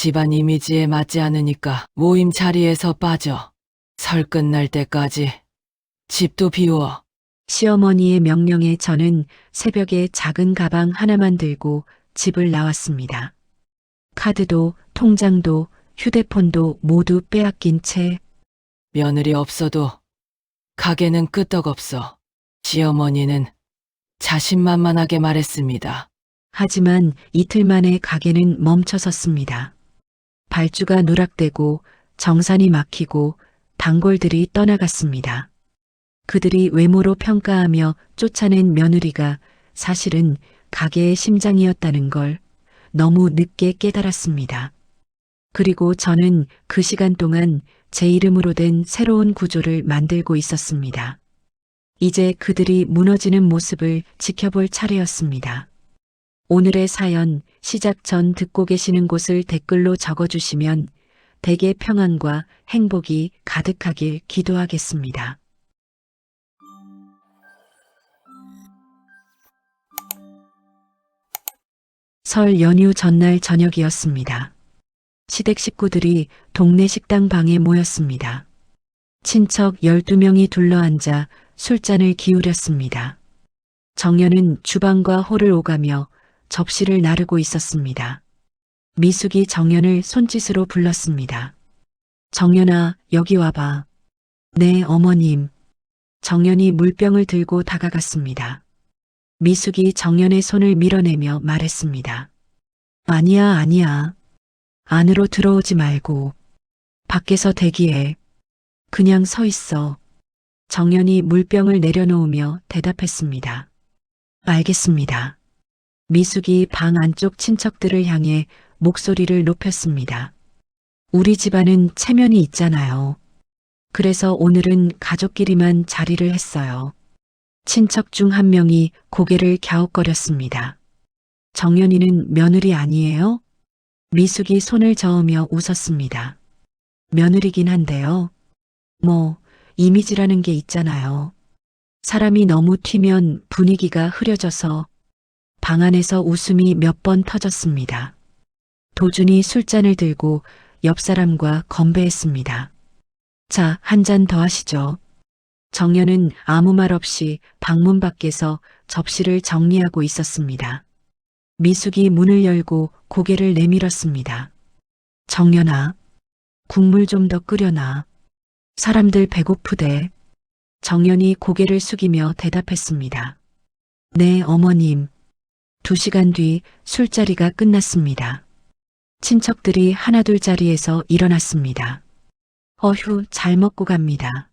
집안 이미지에 맞지 않으니까 모임 자리에서 빠져. 설 끝날 때까지 집도 비워. 시어머니의 명령에 저는 새벽에 작은 가방 하나만 들고 집을 나왔습니다. 카드도 통장도 휴대폰도 모두 빼앗긴 채 며느리 없어도 가게는 끄떡없어. 시어머니는 자신만만하게 말했습니다. 하지만 이틀 만에 가게는 멈춰섰습니다. 발주가 누락되고 정산이 막히고 단골들이 떠나갔습니다. 그들이 외모로 평가하며 쫓아낸 며느리가 사실은 가게의 심장이었다는 걸 너무 늦게 깨달았습니다. 그리고 저는 그 시간 동안 제 이름으로 된 새로운 구조를 만들고 있었습니다. 이제 그들이 무너지는 모습을 지켜볼 차례였습니다. 오늘의 사연 시작 전 듣고 계시는 곳을 댓글로 적어주시면 댁의 평안과 행복이 가득하길 기도하겠습니다. 설 연휴 전날 저녁이었습니다. 시댁 식구들이 동네 식당 방에 모였습니다. 친척 12명이 둘러앉아 술잔을 기울였습니다. 정연은 주방과 홀을 오가며 접시를 나르고 있었습니다. 미숙이 정연을 손짓으로 불렀습니다. 정연아, 여기 와봐. 네, 어머님. 정연이 물병을 들고 다가갔습니다. 미숙이 정연의 손을 밀어내며 말했습니다. 아니야, 아니야. 안으로 들어오지 말고. 밖에서 대기해. 그냥 서 있어. 정연이 물병을 내려놓으며 대답했습니다. 알겠습니다. 미숙이 방 안쪽 친척들을 향해 목소리를 높였습니다. 우리 집안은 체면이 있잖아요. 그래서 오늘은 가족끼리만 자리를 했어요. 친척 중 한 명이 고개를 갸웃거렸습니다. 정연이는 며느리 아니에요? 미숙이 손을 저으며 웃었습니다. 며느리긴 한데요. 뭐, 이미지라는 게 있잖아요. 사람이 너무 튀면 분위기가 흐려져서 방 안에서 웃음이 몇 번 터졌습니다. 도준이 술잔을 들고 옆 사람과 건배했습니다. 자, 한 잔 더 하시죠. 정연은 아무 말 없이 방문 밖에서 접시를 정리하고 있었습니다. 미숙이 문을 열고 고개를 내밀었습니다. 정연아, 국물 좀 더 끓여놔. 사람들 배고프대. 정연이 고개를 숙이며 대답했습니다. 네, 어머님. 2시간 뒤 술자리가 끝났습니다. 친척들이 하나둘 자리에서 일어났습니다. 어휴, 잘 먹고 갑니다.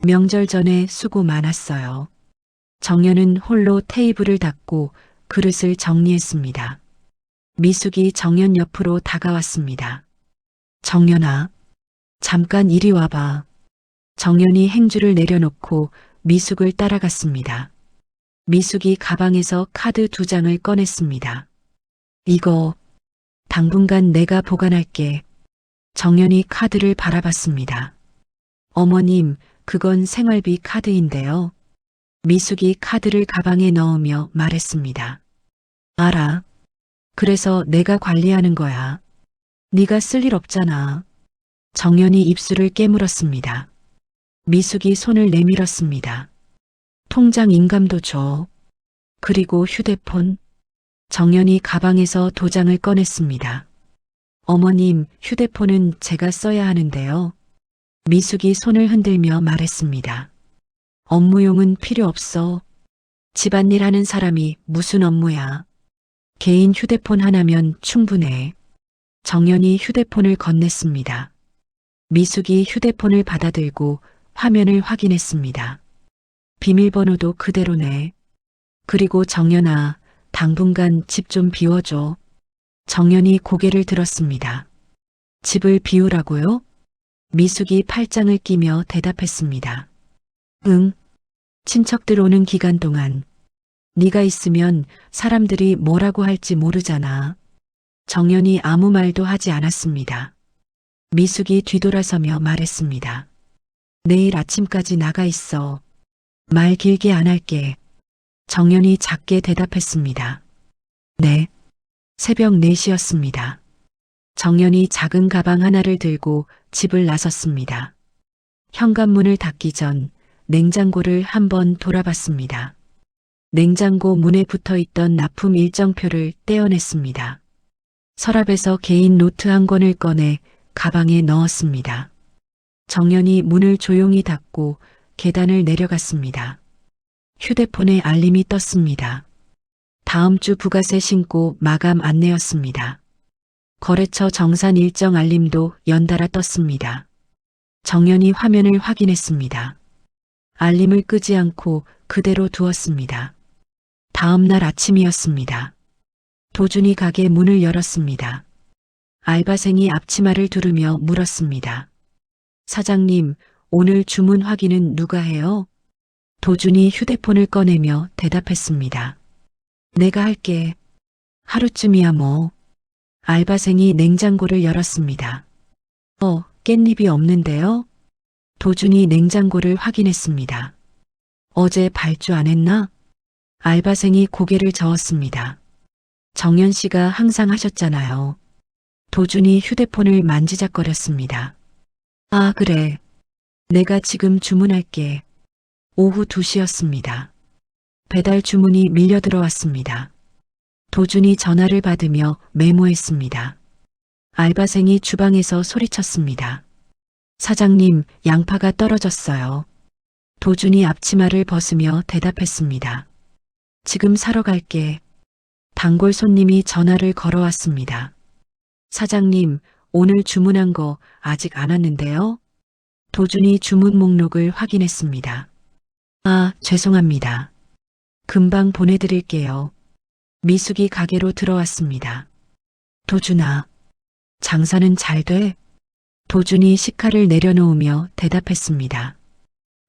명절 전에 수고 많았어요. 정연은 홀로 테이블을 닦고 그릇을 정리했습니다. 미숙이 정연 옆으로 다가왔습니다. 정연아, 잠깐 이리 와봐. 정연이 행주를 내려놓고 미숙을 따라갔습니다. 미숙이 가방에서 카드 2장을 꺼냈습니다. 이거 당분간 내가 보관할게. 정연이 카드를 바라봤습니다. 어머님, 그건 생활비 카드인데요. 미숙이 카드를 가방에 넣으며 말했습니다. 알아. 그래서 내가 관리하는 거야. 네가 쓸 일 없잖아. 정연이 입술을 깨물었습니다. 미숙이 손을 내밀었습니다. 통장 인감도 줘. 그리고 휴대폰. 정연이 가방에서 도장을 꺼냈습니다. 어머님, 휴대폰은 제가 써야 하는데요. 미숙이 손을 흔들며 말했습니다. 업무용은 필요 없어. 집안일 하는 사람이 무슨 업무야. 개인 휴대폰 하나면 충분해. 정연이 휴대폰을 건넸습니다. 미숙이 휴대폰을 받아들고 화면을 확인했습니다. 비밀번호도 그대로네. 그리고 정연아, 당분간 집 좀 비워줘. 정연이 고개를 들었습니다. 집을 비우라고요? 미숙이 팔짱을 끼며 대답했습니다. 응. 친척들 오는 기간 동안 네가 있으면 사람들이 뭐라고 할지 모르잖아. 정연이 아무 말도 하지 않았습니다. 미숙이 뒤돌아서며 말했습니다. 내일 아침까지 나가 있어. 말 길게 안 할게. 정연이 작게 대답했습니다. 네. 새벽 4시였습니다. 정연이 작은 가방 하나를 들고 집을 나섰습니다. 현관문을 닫기 전 냉장고를 한번 돌아봤습니다. 냉장고 문에 붙어 있던 납품 일정표를 떼어냈습니다. 서랍에서 개인 노트 한 권을 꺼내 가방에 넣었습니다. 정연이 문을 조용히 닫고 계단을 내려갔습니다. 휴대폰에 알림이 떴습니다. 다음 주 부가세 신고 마감 안내였습니다. 거래처 정산 일정 알림도 연달아 떴습니다. 정연이 화면을 확인했습니다. 알림을 끄지 않고 그대로 두었습니다. 다음 날 아침이었습니다. 도준이 가게 문을 열었습니다. 알바생이 앞치마를 두르며 물었습니다. 사장님, 오늘 주문 확인은 누가 해요? 도준이 휴대폰을 꺼내며 대답했습니다. 내가 할게. 하루쯤이야 뭐. 알바생이 냉장고를 열었습니다. 깻잎이 없는데요? 도준이 냉장고를 확인했습니다. 어제 발주 안 했나? 알바생이 고개를 저었습니다. 정연 씨가 항상 하셨잖아요. 도준이 휴대폰을 만지작거렸습니다. 아, 그래. 내가 지금 주문할게. 오후 2시였습니다. 배달 주문이 밀려 들어왔습니다. 도준이 전화를 받으며 메모했습니다. 알바생이 주방에서 소리쳤습니다. 사장님, 양파가 떨어졌어요. 도준이 앞치마를 벗으며 대답했습니다. 지금 사러 갈게. 단골 손님이 전화를 걸어왔습니다. 사장님, 오늘 주문한 거 아직 안 왔는데요? 도준이 주문 목록을 확인했습니다. 아, 죄송합니다. 금방 보내드릴게요. 미숙이 가게로 들어왔습니다. 도준아, 장사는 잘 돼? 도준이 식칼을 내려놓으며 대답했습니다.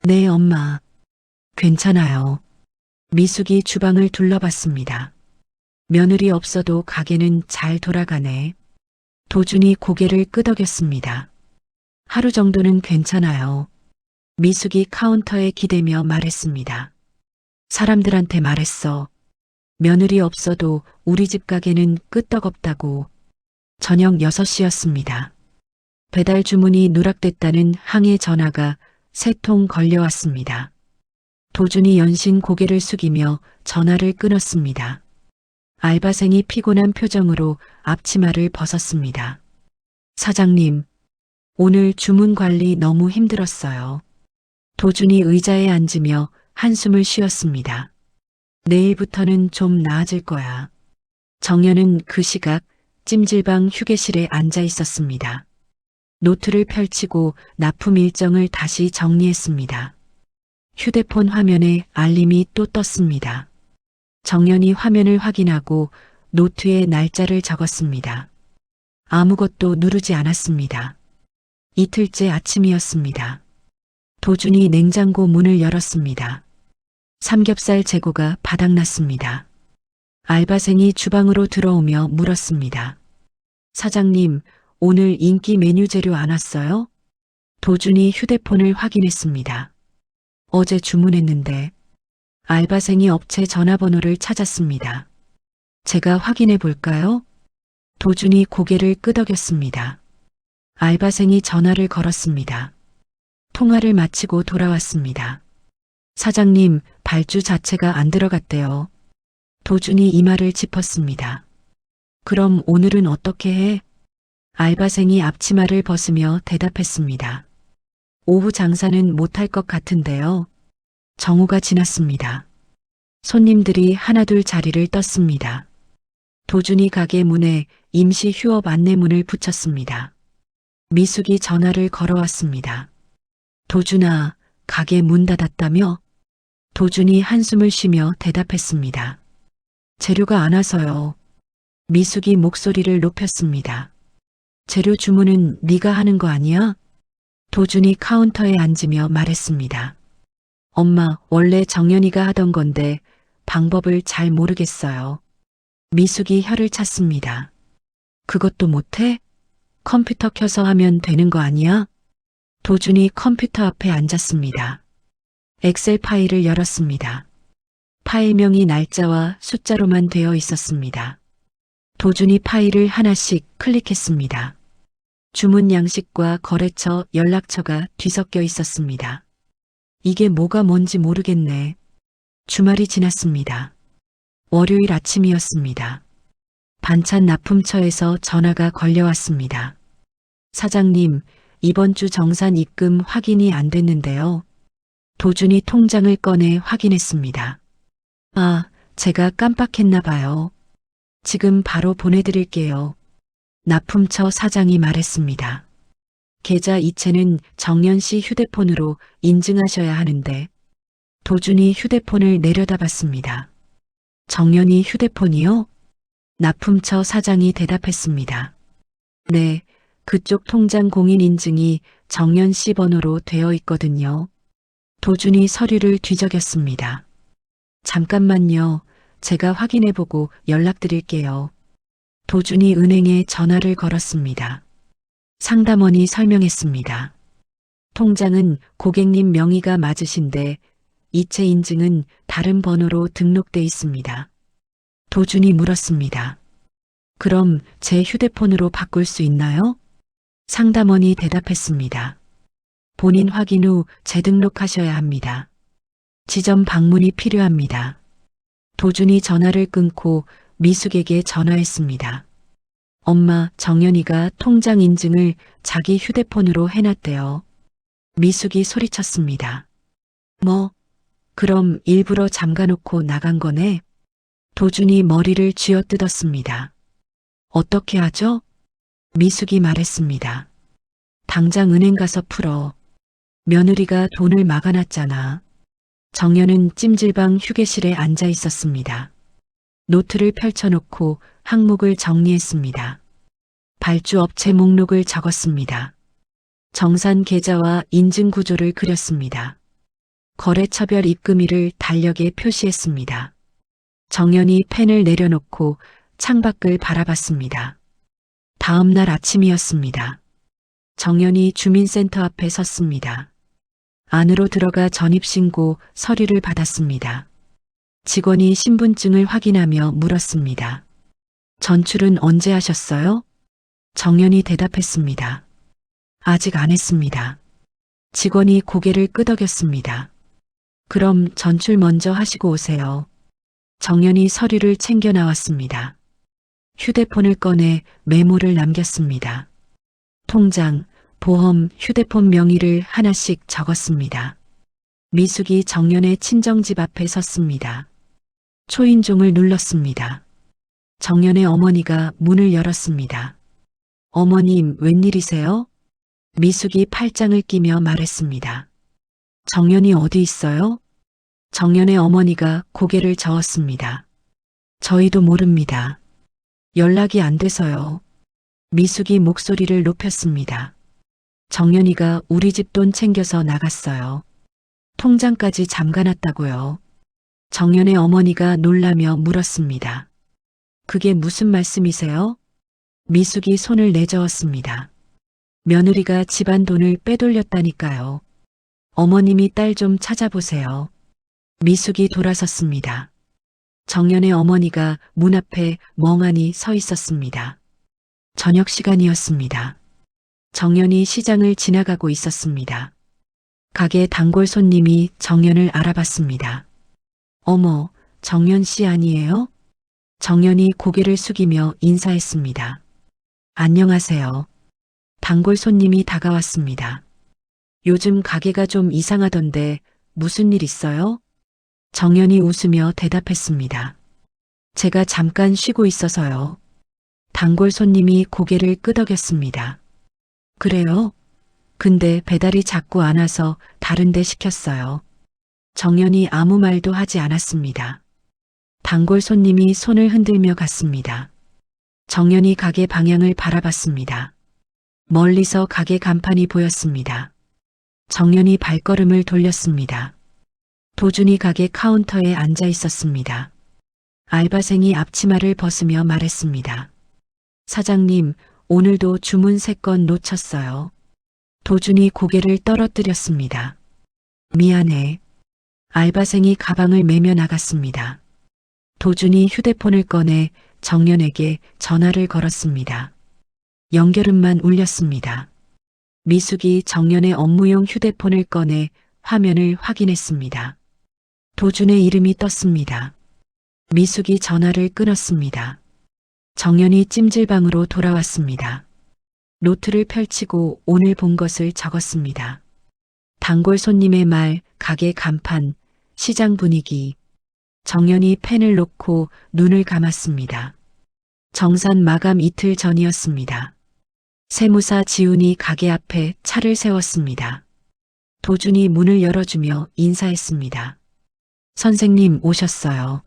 네, 엄마. 괜찮아요. 미숙이 주방을 둘러봤습니다. 며느리 없어도 가게는 잘 돌아가네. 도준이 고개를 끄덕였습니다. 하루 정도는 괜찮아요. 미숙이 카운터에 기대며 말했습니다. 사람들한테 말했어. 며느리 없어도 우리 집 가게는 끄떡없다고. 저녁 6시였습니다. 배달 주문이 누락됐다는 항해 전화가 3통 걸려왔습니다. 도준이 연신 고개를 숙이며 전화를 끊었습니다. 알바생이 피곤한 표정으로 앞치마를 벗었습니다. 사장님, 오늘 주문 관리 너무 힘들었어요. 도준이 의자에 앉으며 한숨을 쉬었습니다. 내일부터는 좀 나아질 거야. 정연은 그 시각 찜질방 휴게실에 앉아 있었습니다. 노트를 펼치고 납품 일정을 다시 정리했습니다. 휴대폰 화면에 알림이 또 떴습니다. 정연이 화면을 확인하고 노트에 날짜를 적었습니다. 아무것도 누르지 않았습니다. 이틀째 아침이었습니다. 도준이 냉장고 문을 열었습니다. 삼겹살 재고가 바닥났습니다. 알바생이 주방으로 들어오며 물었습니다. 사장님, 오늘 인기 메뉴 재료 안 왔어요? 도준이 휴대폰을 확인했습니다. 어제 주문했는데. 알바생이 업체 전화번호를 찾았습니다. 제가 확인해 볼까요? 도준이 고개를 끄덕였습니다. 알바생이 전화를 걸었습니다. 통화를 마치고 돌아왔습니다. 사장님, 발주 자체가 안 들어갔대요. 도준이 이마를 짚었습니다. 그럼 오늘은 어떻게 해? 알바생이 앞치마를 벗으며 대답했습니다. 오후 장사는 못할 것 같은데요. 정오가 지났습니다. 손님들이 하나둘 자리를 떴습니다. 도준이 가게 문에 임시 휴업 안내문을 붙였습니다. 미숙이 전화를 걸어왔습니다. 도준아, 가게 문 닫았다며? 도준이 한숨을 쉬며 대답했습니다. 재료가 안 와서요. 미숙이 목소리를 높였습니다. 재료 주문은 네가 하는 거 아니야? 도준이 카운터에 앉으며 말했습니다. 엄마, 원래 정연이가 하던 건데 방법을 잘 모르겠어요. 미숙이 혀를 찼습니다. 그것도 못해? 컴퓨터 켜서 하면 되는 거 아니야? 도준이 컴퓨터 앞에 앉았습니다. 엑셀 파일을 열었습니다. 파일명이 날짜와 숫자로만 되어 있었습니다. 도준이 파일을 하나씩 클릭했습니다. 주문 양식과 거래처 연락처가 뒤섞여 있었습니다. 이게 뭐가 뭔지 모르겠네. 주말이 지났습니다. 월요일 아침이었습니다. 반찬 납품처에서 전화가 걸려왔습니다. 사장님, 이번 주 정산 입금 확인이 안 됐는데요. 도준이 통장을 꺼내 확인했습니다. 아, 제가 깜빡했나 봐요. 지금 바로 보내드릴게요. 납품처 사장이 말했습니다. 계좌 이체는 정연 씨 휴대폰으로 인증하셔야 하는데 도준이 휴대폰을 내려다봤습니다. 정연이 휴대폰이요? 납품처 사장이 대답했습니다. 네, 그쪽 통장 공인 인증이 정연 씨 번호로 되어 있거든요. 도준이 서류를 뒤적였습니다. 잠깐만요. 제가 확인해보고 연락드릴게요. 도준이 은행에 전화를 걸었습니다. 상담원이 설명했습니다. 통장은 고객님 명의가 맞으신데 이체 인증은 다른 번호로 등록돼 있습니다. 도준이 물었습니다. 그럼 제 휴대폰으로 바꿀 수 있나요? 상담원이 대답했습니다. 본인 확인 후 재등록하셔야 합니다. 지점 방문이 필요합니다. 도준이 전화를 끊고 미숙에게 전화했습니다. 엄마, 정연이가 통장 인증을 자기 휴대폰으로 해놨대요. 미숙이 소리쳤습니다. 뭐? 그럼 일부러 잠가놓고 나간 거네? 도준이 머리를 쥐어뜯었습니다. 어떻게 하죠? 미숙이 말했습니다. 당장 은행 가서 풀어. 며느리가 돈을 막아놨잖아. 정연은 찜질방 휴게실에 앉아 있었습니다. 노트를 펼쳐놓고 항목을 정리했습니다. 발주 업체 목록을 적었습니다. 정산 계좌와 인증 구조를 그렸습니다. 거래처별 입금일을 달력에 표시했습니다. 정연이 펜을 내려놓고 창밖을 바라봤습니다. 다음 날 아침이었습니다. 정연이 주민센터 앞에 섰습니다. 안으로 들어가 전입신고 서류를 받았습니다. 직원이 신분증을 확인하며 물었습니다. 전출은 언제 하셨어요? 정연이 대답했습니다. 아직 안 했습니다. 직원이 고개를 끄덕였습니다. 그럼 전출 먼저 하시고 오세요. 정연이 서류를 챙겨 나왔습니다. 휴대폰을 꺼내 메모를 남겼습니다. 통장, 보험, 휴대폰 명의를 하나씩 적었습니다. 미숙이 정연의 친정집 앞에 섰습니다. 초인종을 눌렀습니다. 정연의 어머니가 문을 열었습니다. 어머님, 웬일이세요? 미숙이 팔짱을 끼며 말했습니다. 정연이 어디 있어요? 정연의 어머니가 고개를 저었습니다. 저희도 모릅니다. 연락이 안 돼서요. 미숙이 목소리를 높였습니다. 정연이가 우리 집 돈 챙겨서 나갔어요. 통장까지 잠가놨다고요. 정연의 어머니가 놀라며 물었습니다. 그게 무슨 말씀이세요? 미숙이 손을 내저었습니다. 며느리가 집안 돈을 빼돌렸다니까요. 어머님이 딸 좀 찾아보세요. 미숙이 돌아섰습니다. 정연의 어머니가 문 앞에 멍하니 서 있었습니다. 저녁 시간이었습니다. 정연이 시장을 지나가고 있었습니다. 가게 단골 손님이 정연을 알아봤습니다. 어머, 정연 씨 아니에요? 정연이 고개를 숙이며 인사했습니다. 안녕하세요. 단골 손님이 다가왔습니다. 요즘 가게가 좀 이상하던데 무슨 일 있어요? 정연이 웃으며 대답했습니다. 제가 잠깐 쉬고 있어서요. 단골 손님이 고개를 끄덕였습니다. 그래요? 근데 배달이 자꾸 안 와서 다른 데 시켰어요. 정연이 아무 말도 하지 않았습니다. 단골 손님이 손을 흔들며 갔습니다. 정연이 가게 방향을 바라봤습니다. 멀리서 가게 간판이 보였습니다. 정연이 발걸음을 돌렸습니다. 도준이 가게 카운터에 앉아 있었습니다. 알바생이 앞치마를 벗으며 말했습니다. 사장님, 오늘도 주문 3건 놓쳤어요. 도준이 고개를 떨어뜨렸습니다. 미안해. 알바생이 가방을 매며 나갔습니다. 도준이 휴대폰을 꺼내 정연에게 전화를 걸었습니다. 연결음만 울렸습니다. 미숙이 정연의 업무용 휴대폰을 꺼내 화면을 확인했습니다. 도준의 이름이 떴습니다. 미숙이 전화를 끊었습니다. 정연이 찜질방으로 돌아왔습니다. 노트를 펼치고 오늘 본 것을 적었습니다. 단골 손님의 말, 가게 간판, 시장 분위기. 정연이 펜을 놓고 눈을 감았습니다. 정산 마감 이틀 전이었습니다. 세무사 지훈이 가게 앞에 차를 세웠습니다. 도준이 문을 열어주며 인사했습니다. 선생님 오셨어요.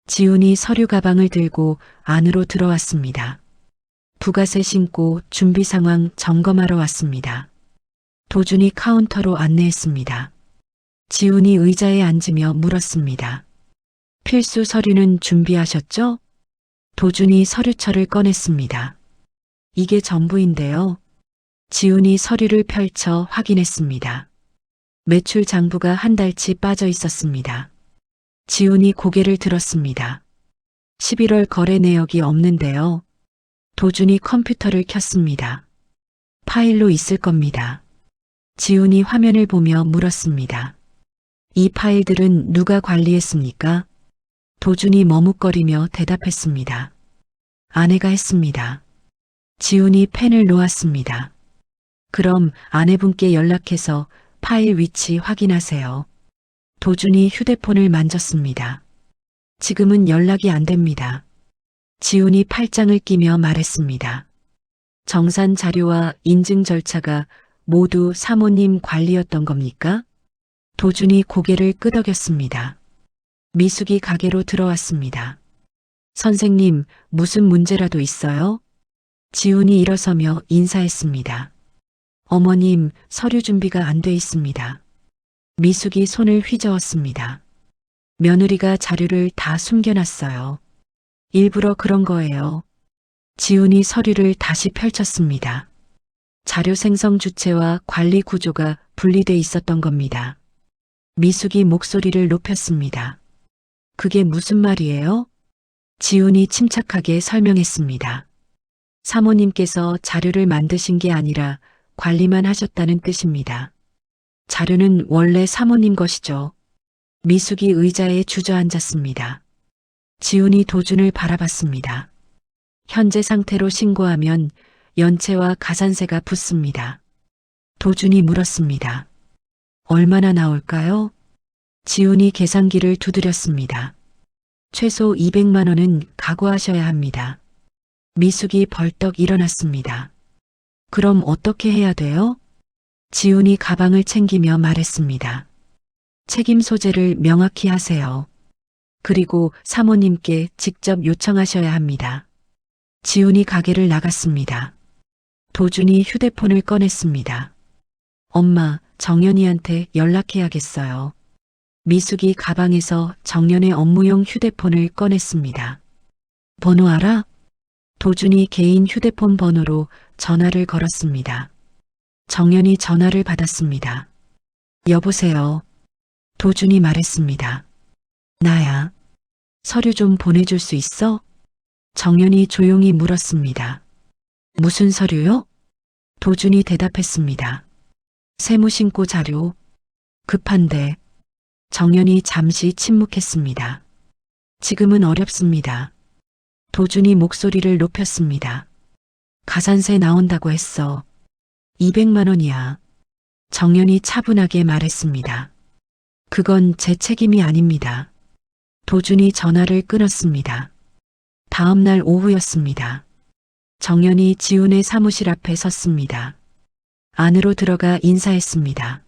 지훈이 서류 가방을 들고 안으로 들어왔습니다. 부가세 신고 준비 상황 점검하러 왔습니다. 도준이 카운터로 안내했습니다. 지훈이 의자에 앉으며 물었습니다. 필수 서류는 준비하셨죠? 도준이 서류철을 꺼냈습니다. 이게 전부인데요. 지훈이 서류를 펼쳐 확인했습니다. 매출 장부가 한 달치 빠져 있었습니다. 지훈이 고개를 들었습니다. 11월 거래 내역이 없는데요. 도준이 컴퓨터를 켰습니다. 파일로 있을 겁니다. 지훈이 화면을 보며 물었습니다. 이 파일들은 누가 관리했습니까? 도준이 머뭇거리며 대답했습니다. 아내가 했습니다. 지훈이 펜을 놓았습니다. 그럼 아내분께 연락해서 파일 위치 확인하세요. 도준이 휴대폰을 만졌습니다. 지금은 연락이 안 됩니다. 지훈이 팔짱을 끼며 말했습니다. 정산 자료와 인증 절차가 모두 사모님 관리였던 겁니까? 도준이 고개를 끄덕였습니다. 미숙이 가게로 들어왔습니다. 선생님, 무슨 문제라도 있어요? 지훈이 일어서며 인사했습니다. 어머님, 서류 준비가 안 돼 있습니다. 미숙이 손을 휘저었습니다. 며느리가 자료를 다 숨겨놨어요. 일부러 그런 거예요. 지훈이 서류를 다시 펼쳤습니다. 자료 생성 주체와 관리 구조가 분리돼 있었던 겁니다. 미숙이 목소리를 높였습니다. 그게 무슨 말이에요? 지훈이 침착하게 설명했습니다. 사모님께서 자료를 만드신 게 아니라 관리만 하셨다는 뜻입니다. 자료는 원래 사모님 것이죠. 미숙이 의자에 주저앉았습니다. 지훈이 도준을 바라봤습니다. 현재 상태로 신고하면 연체와 가산세가 붙습니다. 도준이 물었습니다. 얼마나 나올까요? 지훈이 계산기를 두드렸습니다. 최소 200만 원은 각오하셔야 합니다. 미숙이 벌떡 일어났습니다. 그럼 어떻게 해야 돼요? 지훈이 가방을 챙기며 말했습니다. 책임 소재를 명확히 하세요. 그리고 사모님께 직접 요청하셔야 합니다. 지훈이 가게를 나갔습니다. 도준이 휴대폰을 꺼냈습니다. 엄마, 정연이한테 연락해야겠어요. 미숙이 가방에서 정연의 업무용 휴대폰을 꺼냈습니다. 번호 알아? 도준이 개인 휴대폰 번호로 전화를 걸었습니다. 정연이 전화를 받았습니다. 여보세요. 도준이 말했습니다. 나야. 서류 좀 보내줄 수 있어? 정연이 조용히 물었습니다. 무슨 서류요? 도준이 대답했습니다. 세무신고 자료. 급한데. 정연이 잠시 침묵했습니다. 지금은 어렵습니다. 도준이 목소리를 높였습니다. 가산세 나온다고 했어. 200만 원이야. 정연이 차분하게 말했습니다. 그건 제 책임이 아닙니다. 도준이 전화를 끊었습니다. 다음 날 오후였습니다. 정연이 지훈의 사무실 앞에 섰습니다. 안으로 들어가 인사했습니다.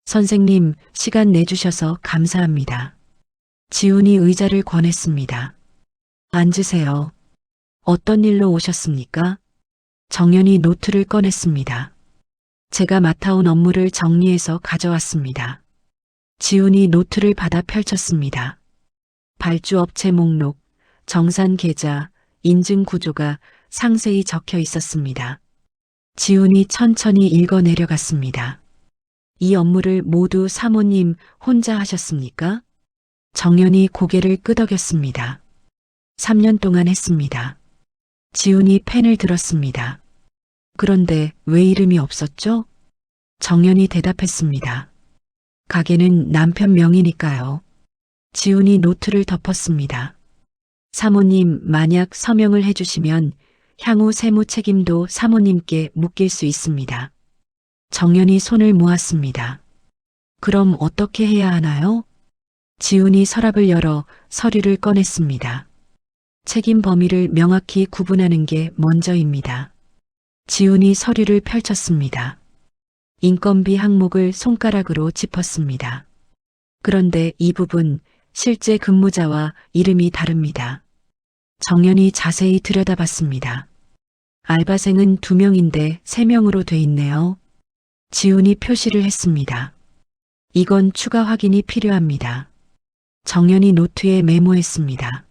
선생님, 시간 내주셔서 감사합니다. 지훈이 의자를 권했습니다. 앉으세요. 어떤 일로 오셨습니까? 정연이 노트를 꺼냈습니다. 제가 맡아온 업무를 정리해서 가져왔습니다. 지훈이 노트를 받아 펼쳤습니다. 발주업체 목록, 정산 계좌, 인증 구조가 상세히 적혀 있었습니다. 지훈이 천천히 읽어 내려갔습니다. 이 업무를 모두 사모님 혼자 하셨습니까? 정연이 고개를 끄덕였습니다. 3년 동안 했습니다. 지훈이 펜을 들었습니다. 그런데 왜 이름이 없었죠? 정연이 대답했습니다. 가게는 남편 명의니까요. 지훈이 노트를 덮었습니다. 사모님, 만약 서명을 해주시면 향후 세무 책임도 사모님께 맡길 수 있습니다. 정연이 손을 모았습니다. 그럼 어떻게 해야 하나요? 지훈이 서랍을 열어 서류를 꺼냈습니다. 책임 범위를 명확히 구분하는 게 먼저입니다. 지훈이 서류를 펼쳤습니다. 인건비 항목을 손가락으로 짚었습니다. 그런데 이 부분 실제 근무자와 이름이 다릅니다. 정연이 자세히 들여다봤습니다. 알바생은 2명인데 3명으로 돼 있네요. 지훈이 표시를 했습니다. 이건 추가 확인이 필요합니다. 정연이 노트에 메모했습니다.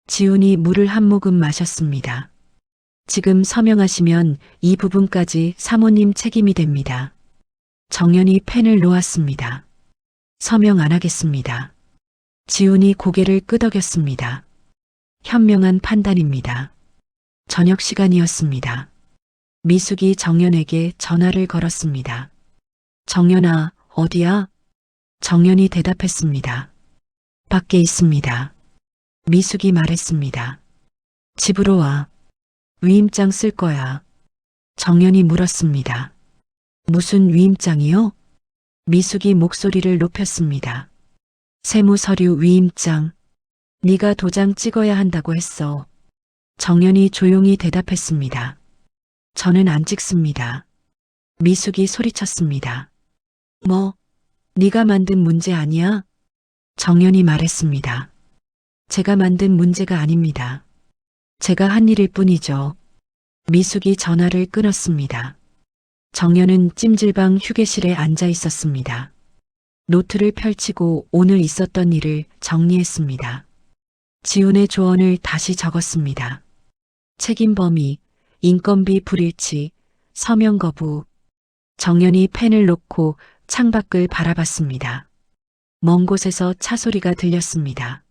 지훈이 물을 한 모금 마셨습니다. 지금 서명하시면 이 부분까지 사모님 책임이 됩니다. 정연이 펜을 놓았습니다. 서명 안 하겠습니다. 지훈이 고개를 끄덕였습니다. 현명한 판단입니다. 저녁 시간이었습니다. 미숙이 정연에게 전화를 걸었습니다. 정연아, 어디야? 정연이 대답했습니다. 밖에 있습니다. 미숙이 말했습니다. 집으로 와. 위임장 쓸 거야. 정연이 물었습니다. 무슨 위임장이요? 미숙이 목소리를 높였습니다. 세무서류 위임장. 네가 도장 찍어야 한다고 했어. 정연이 조용히 대답했습니다. 저는 안 찍습니다. 미숙이 소리쳤습니다. 뭐, 네가 만든 문제 아니야? 정연이 말했습니다. 제가 만든 문제가 아닙니다. 제가 한 일일 뿐이죠. 미숙이 전화를 끊었습니다. 정연은 찜질방 휴게실에 앉아 있었습니다. 노트를 펼치고 오늘 있었던 일을 정리했습니다. 지훈의 조언을 다시 적었습니다. 책임 범위, 인건비 불일치, 서명 거부. 정연이 펜을 놓고 창밖을 바라봤습니다. 먼 곳에서 차 소리가 들렸습니다.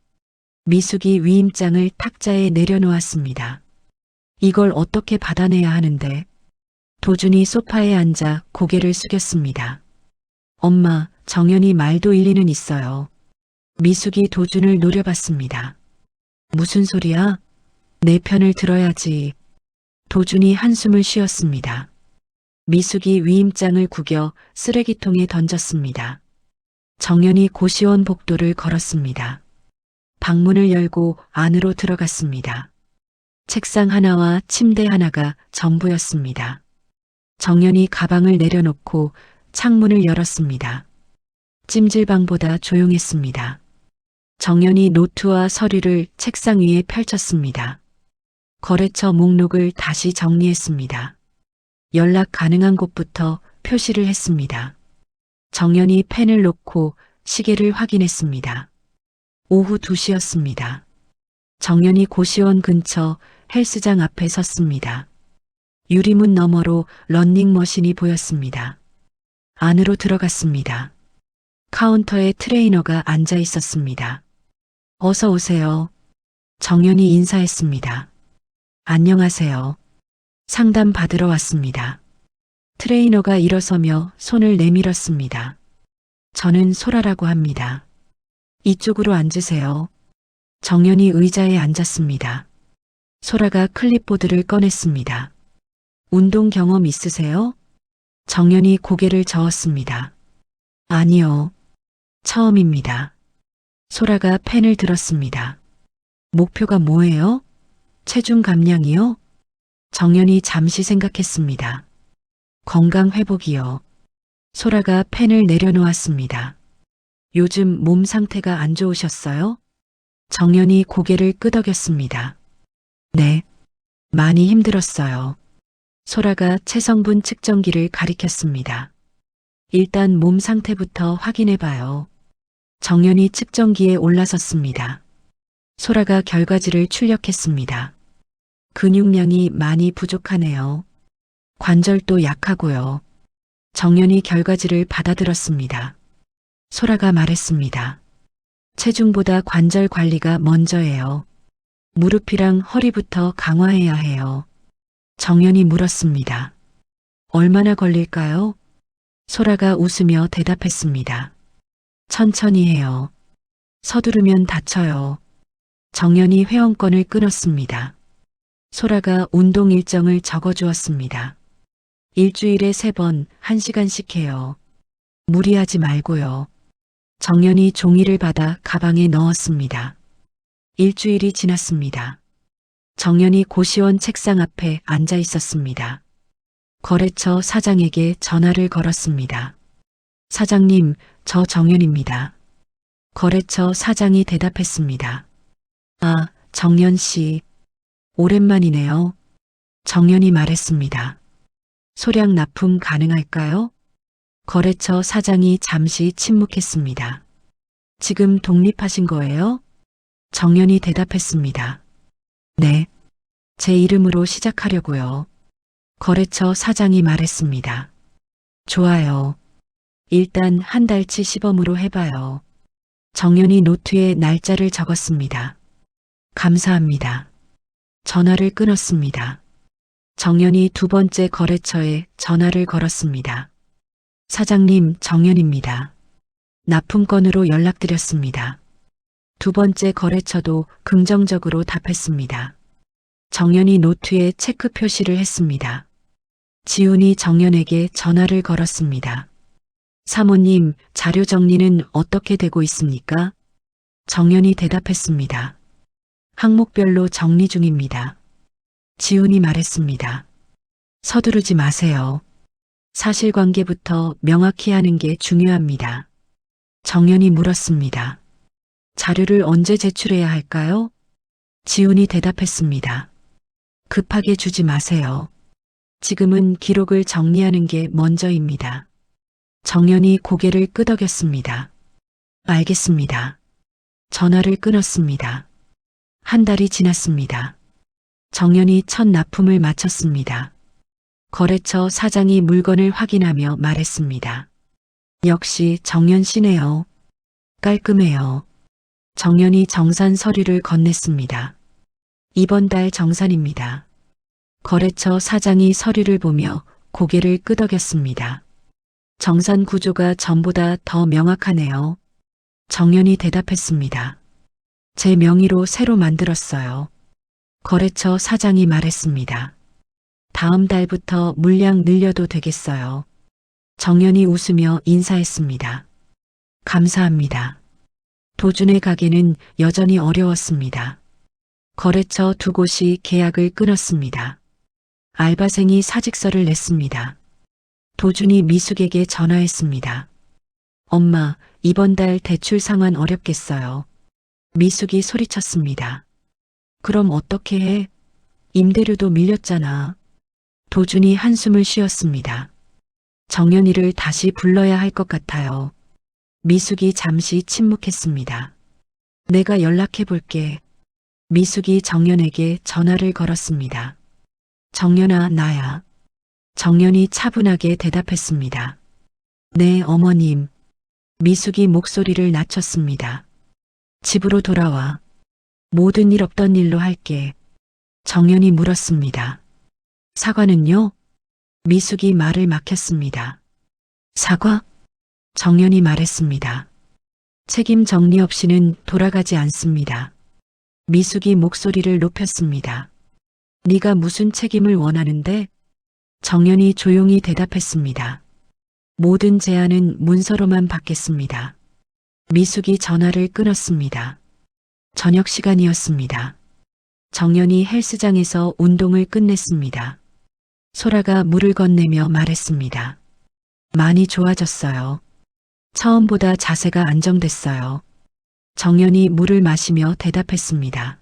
미숙이 위임장을 탁자에 내려놓았습니다. 이걸 어떻게 받아내야 하는데? 도준이 소파에 앉아 고개를 숙였습니다. 엄마, 정연이 말도 일리는 있어요. 미숙이 도준을 노려봤습니다. 무슨 소리야? 내 편을 들어야지. 도준이 한숨을 쉬었습니다. 미숙이 위임장을 구겨 쓰레기통에 던졌습니다. 정연이 고시원 복도를 걸었습니다. 방문을 열고 안으로 들어갔습니다. 책상 하나와 침대 하나가 전부였습니다. 정연이 가방을 내려놓고 창문을 열었습니다. 찜질방보다 조용했습니다. 정연이 노트와 서류를 책상 위에 펼쳤습니다. 거래처 목록을 다시 정리했습니다. 연락 가능한 곳부터 표시를 했습니다. 정연이 펜을 놓고 시계를 확인했습니다. 오후 2시였습니다. 정연이 고시원 근처 헬스장 앞에 섰습니다. 유리문 너머로 러닝머신이 보였습니다. 안으로 들어갔습니다. 카운터에 트레이너가 앉아 있었습니다. 어서 오세요. 정연이 인사했습니다. 안녕하세요. 상담 받으러 왔습니다. 트레이너가 일어서며 손을 내밀었습니다. 저는 소라라고 합니다. 이쪽으로 앉으세요. 정연이 의자에 앉았습니다. 소라가 클립보드를 꺼냈습니다. 운동 경험 있으세요? 정연이 고개를 저었습니다. 아니요. 처음입니다. 소라가 펜을 들었습니다. 목표가 뭐예요? 체중 감량이요? 정연이 잠시 생각했습니다. 건강 회복이요. 소라가 펜을 내려놓았습니다. 요즘 몸 상태가 안 좋으셨어요? 정연이 고개를 끄덕였습니다. 네, 많이 힘들었어요. 소라가 체성분 측정기를 가리켰습니다. 일단 몸 상태부터 확인해봐요. 정연이 측정기에 올라섰습니다. 소라가 결과지를 출력했습니다. 근육량이 많이 부족하네요. 관절도 약하고요. 정연이 결과지를 받아들었습니다. 소라가 말했습니다. 체중보다 관절 관리가 먼저예요. 무릎이랑 허리부터 강화해야 해요. 정연이 물었습니다. 얼마나 걸릴까요? 소라가 웃으며 대답했습니다. 천천히 해요. 서두르면 다쳐요. 정연이 회원권을 끊었습니다. 소라가 운동 일정을 적어주었습니다. 일주일에 3번, 1시간씩 해요. 무리하지 말고요. 정연이 종이를 받아 가방에 넣었습니다. 일주일이 지났습니다. 정연이 고시원 책상 앞에 앉아 있었습니다. 거래처 사장에게 전화를 걸었습니다. 사장님, 저 정연입니다. 거래처 사장이 대답했습니다. 아, 정연 씨. 오랜만이네요. 정연이 말했습니다. 소량 납품 가능할까요? 거래처 사장이 잠시 침묵했습니다. 지금 독립하신 거예요? 정연이 대답했습니다. 네. 제 이름으로 시작하려고요. 거래처 사장이 말했습니다. 좋아요. 일단 한 달치 시범으로 해봐요. 정연이 노트에 날짜를 적었습니다. 감사합니다. 전화를 끊었습니다. 정연이 2번째 거래처에 전화를 걸었습니다. 사장님, 정연입니다. 납품건으로 연락드렸습니다. 2번째 거래처도 긍정적으로 답했습니다. 정연이 노트에 체크 표시를 했습니다. 지훈이 정연에게 전화를 걸었습니다. 사모님, 자료 정리는 어떻게 되고 있습니까? 정연이 대답했습니다. 항목별로 정리 중입니다. 지훈이 말했습니다. 서두르지 마세요. 사실관계부터 명확히 하는 게 중요합니다. 정연이 물었습니다. 자료를 언제 제출해야 할까요? 지훈이 대답했습니다. 급하게 주지 마세요. 지금은 기록을 정리하는 게 먼저입니다. 정연이 고개를 끄덕였습니다. 알겠습니다. 전화를 끊었습니다. 한 달이 지났습니다. 정연이 첫 납품을 마쳤습니다. 거래처 사장이 물건을 확인하며 말했습니다. 역시 정연 씨네요. 깔끔해요. 정연이 정산 서류를 건넸습니다. 이번 달 정산입니다. 거래처 사장이 서류를 보며 고개를 끄덕였습니다. 정산 구조가 전보다 더 명확하네요. 정연이 대답했습니다. 제 명의로 새로 만들었어요. 거래처 사장이 말했습니다. 다음 달부터 물량 늘려도 되겠어요. 정연이 웃으며 인사했습니다. 감사합니다. 도준의 가게는 여전히 어려웠습니다. 거래처 2곳이 계약을 끊었습니다. 알바생이 사직서를 냈습니다. 도준이 미숙에게 전화했습니다. 엄마, 이번 달 대출 상환 어렵겠어요. 미숙이 소리쳤습니다. 그럼 어떻게 해? 임대료도 밀렸잖아. 도준이 한숨을 쉬었습니다. 정연이를 다시 불러야 할 것 같아요. 미숙이 잠시 침묵했습니다. 내가 연락해 볼게. 미숙이 정연에게 전화를 걸었습니다. 정연아, 나야. 정연이 차분하게 대답했습니다. 네, 어머님. 미숙이 목소리를 낮췄습니다. 집으로 돌아와. 모든 일 없던 일로 할게. 정연이 물었습니다. 사과는요? 미숙이 말을 막혔습니다. 사과? 정연이 말했습니다. 책임 정리 없이는 돌아가지 않습니다. 미숙이 목소리를 높였습니다. 네가 무슨 책임을 원하는데? 정연이 조용히 대답했습니다. 모든 제안은 문서로만 받겠습니다. 미숙이 전화를 끊었습니다. 저녁 시간이었습니다. 정연이 헬스장에서 운동을 끝냈습니다. 소라가 물을 건네며 말했습니다. 많이 좋아졌어요. 처음보다 자세가 안정됐어요. 정연이 물을 마시며 대답했습니다.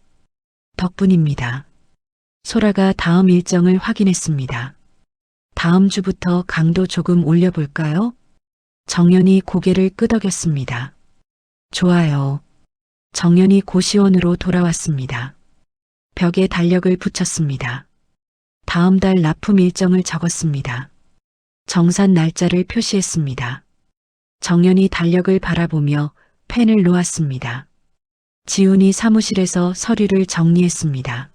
덕분입니다. 소라가 다음 일정을 확인했습니다. 다음 주부터 강도 조금 올려볼까요? 정연이 고개를 끄덕였습니다. 좋아요. 정연이 고시원으로 돌아왔습니다. 벽에 달력을 붙였습니다. 다음 달 납품 일정을 적었습니다. 정산 날짜를 표시했습니다. 정연이 달력을 바라보며 펜을 놓았습니다. 지훈이 사무실에서 서류를 정리했습니다.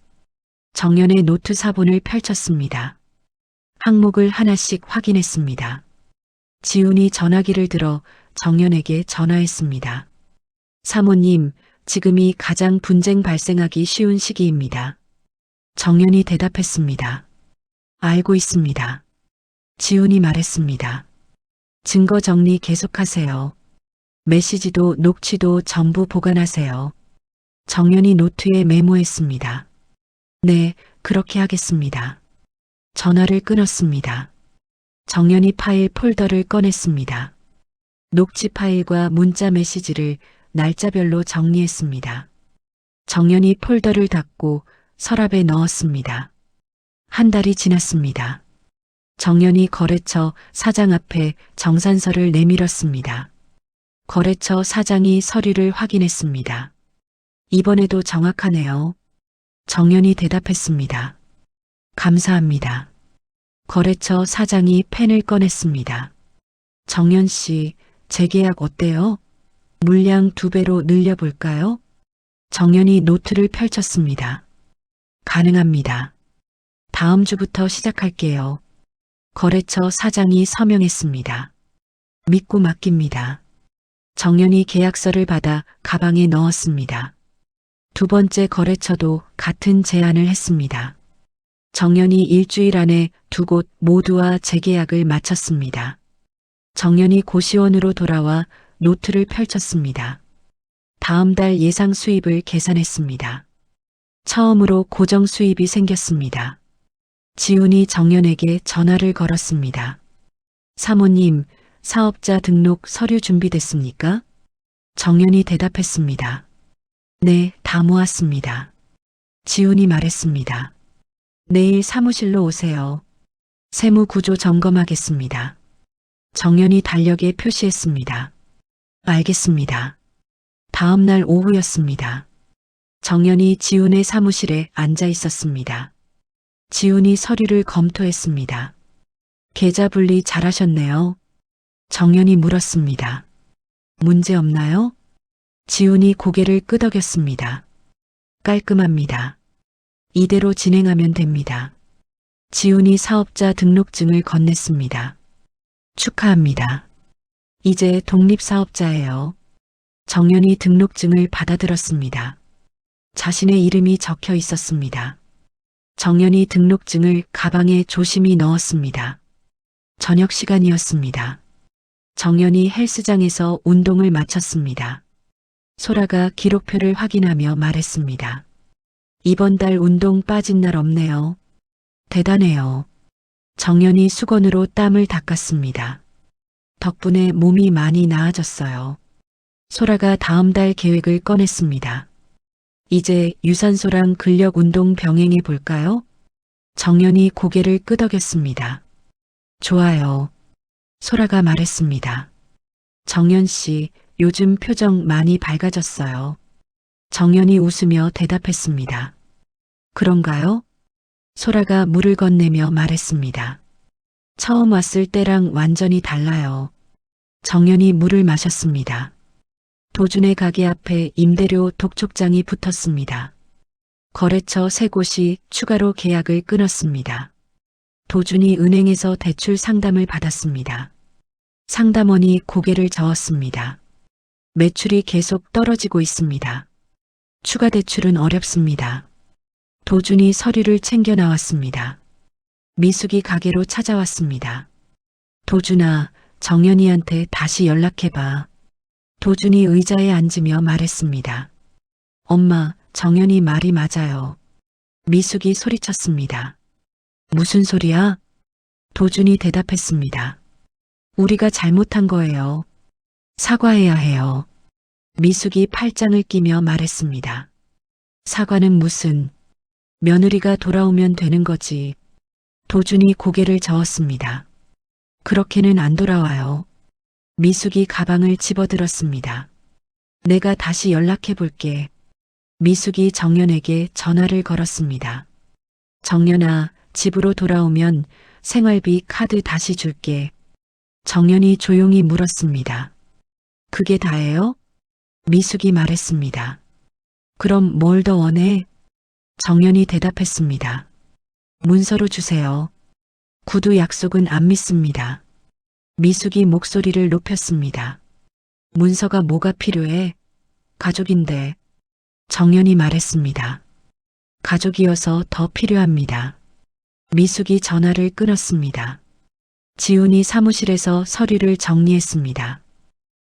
정연의 노트 사본을 펼쳤습니다. 항목을 하나씩 확인했습니다. 지훈이 전화기를 들어 정연에게 전화했습니다. 사모님, 지금이 가장 분쟁 발생하기 쉬운 시기입니다. 정연이 대답했습니다. 알고 있습니다. 지훈이 말했습니다. 증거 정리 계속하세요. 메시지도 녹취도 전부 보관하세요. 정연이 노트에 메모했습니다. 네, 그렇게 하겠습니다. 전화를 끊었습니다. 정연이 파일 폴더를 꺼냈습니다. 녹취 파일과 문자 메시지를 날짜별로 정리했습니다. 정연이 폴더를 닫고 서랍에 넣었습니다. 한 달이 지났습니다. 정연이 거래처 사장 앞에 정산서를 내밀었습니다. 거래처 사장이 서류를 확인했습니다. 이번에도 정확하네요. 정연이 대답했습니다. 감사합니다. 거래처 사장이 펜을 꺼냈습니다. 정연 씨, 재계약 어때요? 물량 2배로 늘려볼까요? 정연이 노트를 펼쳤습니다. 가능합니다. 다음 주부터 시작할게요. 거래처 사장이 서명했습니다. 믿고 맡깁니다. 정연이 계약서를 받아 가방에 넣었습니다. 두 번째 거래처도 같은 제안을 했습니다. 정연이 일주일 안에 2곳 모두와 재계약을 마쳤습니다. 정연이 고시원으로 돌아와 노트를 펼쳤습니다. 다음 달 예상 수입을 계산했습니다. 처음으로 고정 수입이 생겼습니다. 지훈이 정연에게 전화를 걸었습니다. 사모님, 사업자 등록 서류 준비됐습니까? 정연이 대답했습니다. 네, 다 모았습니다. 지훈이 말했습니다. 내일 사무실로 오세요. 세무 구조 점검하겠습니다. 정연이 달력에 표시했습니다. 알겠습니다. 다음 날 오후였습니다. 정연이 지훈의 사무실에 앉아 있었습니다. 지훈이 서류를 검토했습니다. 계좌 분리 잘하셨네요. 정연이 물었습니다. 문제 없나요? 지훈이 고개를 끄덕였습니다. 깔끔합니다. 이대로 진행하면 됩니다. 지훈이 사업자 등록증을 건넸습니다. 축하합니다. 이제 독립사업자예요. 정연이 등록증을 받아들었습니다. 자신의 이름이 적혀 있었습니다. 정연이 등록증을 가방에 조심히 넣었습니다. 저녁 시간이었습니다. 정연이 헬스장에서 운동을 마쳤습니다. 소라가 기록표를 확인하며 말했습니다. 이번 달 운동 빠진 날 없네요. 대단해요. 정연이 수건으로 땀을 닦았습니다. 덕분에 몸이 많이 나아졌어요. 소라가 다음 달 계획을 꺼냈습니다. 이제 유산소랑 근력 운동 병행해 볼까요? 정연이 고개를 끄덕였습니다. 좋아요. 소라가 말했습니다. 정연 씨, 요즘 표정 많이 밝아졌어요. 정연이 웃으며 대답했습니다. 그런가요? 소라가 물을 건네며 말했습니다. 처음 왔을 때랑 완전히 달라요. 정연이 물을 마셨습니다. 도준의 가게 앞에 임대료 독촉장이 붙었습니다. 거래처 3곳이 추가로 계약을 끊었습니다. 도준이 은행에서 대출 상담을 받았습니다. 상담원이 고개를 저었습니다. 매출이 계속 떨어지고 있습니다. 추가 대출은 어렵습니다. 도준이 서류를 챙겨 나왔습니다. 미숙이 가게로 찾아왔습니다. 도준아, 정연이한테 다시 연락해봐. 도준이 의자에 앉으며 말했습니다. 엄마, 정연이 말이 맞아요. 미숙이 소리쳤습니다. 무슨 소리야? 도준이 대답했습니다. 우리가 잘못한 거예요. 사과해야 해요. 미숙이 팔짱을 끼며 말했습니다. 사과는 무슨, 며느리가 돌아오면 되는 거지. 도준이 고개를 저었습니다. 그렇게는 안 돌아와요. 미숙이 가방을 집어들었습니다. 내가 다시 연락해 볼게. 미숙이 정연에게 전화를 걸었습니다. 정연아, 집으로 돌아오면 생활비 카드 다시 줄게. 정연이 조용히 물었습니다. 그게 다예요? 미숙이 말했습니다. 그럼 뭘 더 원해? 정연이 대답했습니다. 문서로 주세요. 구두 약속은 안 믿습니다. 미숙이 목소리를 높였습니다. 문서가 뭐가 필요해? 가족인데. 정연이 말했습니다. 가족이어서 더 필요합니다. 미숙이 전화를 끊었습니다. 지훈이 사무실에서 서류를 정리했습니다.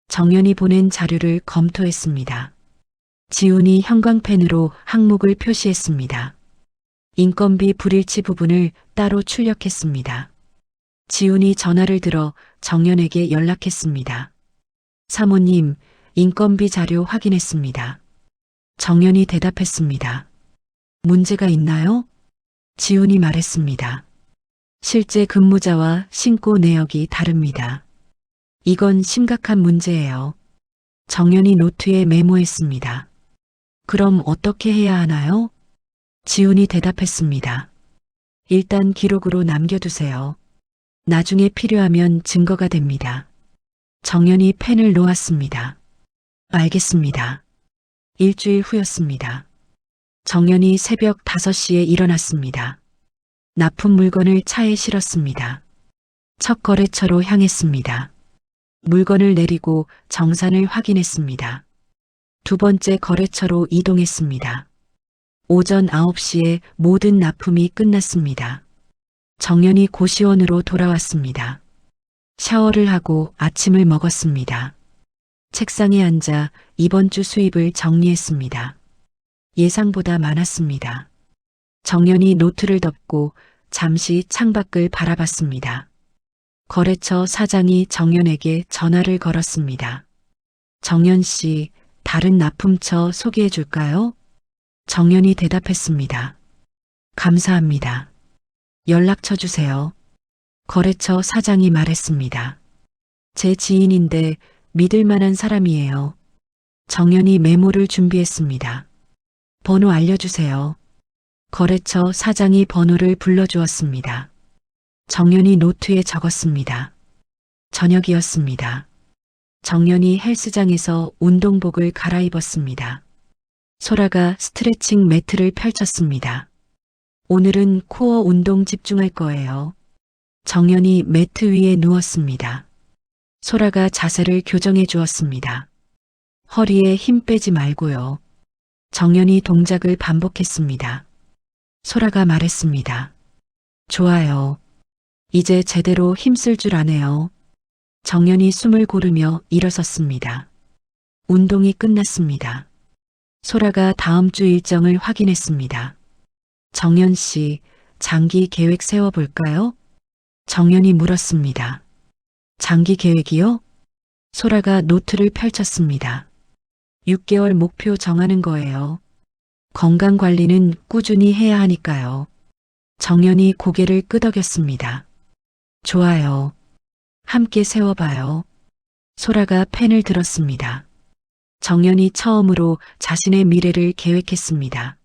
정연이 보낸 자료를 검토했습니다. 지훈이 형광펜으로 항목을 표시했습니다. 인건비 불일치 부분을 따로 출력했습니다. 지훈이 전화를 들어 정연에게 연락했습니다. 사모님, 인건비 자료 확인했습니다. 정연이 대답했습니다. 문제가 있나요? 지훈이 말했습니다. 실제 근무자와 신고 내역이 다릅니다. 이건 심각한 문제예요. 정연이 노트에 메모했습니다. 그럼 어떻게 해야 하나요? 지훈이 대답했습니다. 일단 기록으로 남겨두세요. 나중에 필요하면 증거가 됩니다. 정연이 펜을 놓았습니다. 알겠습니다. 일주일 후였습니다. 정연이 새벽 5시에 일어났습니다. 납품 물건을 차에 실었습니다. 첫 거래처로 향했습니다. 물건을 내리고 정산을 확인했습니다. 두 번째 거래처로 이동했습니다. 오전 9시에 모든 납품이 끝났습니다. 정연이 고시원으로 돌아왔습니다. 샤워를 하고 아침을 먹었습니다. 책상에 앉아 이번 주 수입을 정리했습니다. 예상보다 많았습니다. 정연이 노트를 덮고 잠시 창밖을 바라봤습니다. 거래처 사장이 정연에게 전화를 걸었습니다. 정연 씨, 다른 납품처 소개해 줄까요? 정연이 대답했습니다. 감사합니다. 연락처 주세요. 거래처 사장이 말했습니다. 제 지인인데 믿을 만한 사람이에요. 정연이 메모를 준비했습니다. 번호 알려주세요. 거래처 사장이 번호를 불러주었습니다. 정연이 노트에 적었습니다. 저녁이었습니다. 정연이 헬스장에서 운동복을 갈아입었습니다. 소라가 스트레칭 매트를 펼쳤습니다. 오늘은 코어 운동 집중할 거예요. 정연이 매트 위에 누웠습니다. 소라가 자세를 교정해 주었습니다. 허리에 힘 빼지 말고요. 정연이 동작을 반복했습니다. 소라가 말했습니다. 좋아요. 이제 제대로 힘쓸 줄 아네요. 정연이 숨을 고르며 일어섰습니다. 운동이 끝났습니다. 소라가 다음 주 일정을 확인했습니다. 정연 씨, 장기 계획 세워볼까요? 정연이 물었습니다. 장기 계획이요? 소라가 노트를 펼쳤습니다. 6개월 목표 정하는 거예요. 건강 관리는 꾸준히 해야 하니까요. 정연이 고개를 끄덕였습니다. 좋아요. 함께 세워봐요. 소라가 펜을 들었습니다. 정연이 처음으로 자신의 미래를 계획했습니다.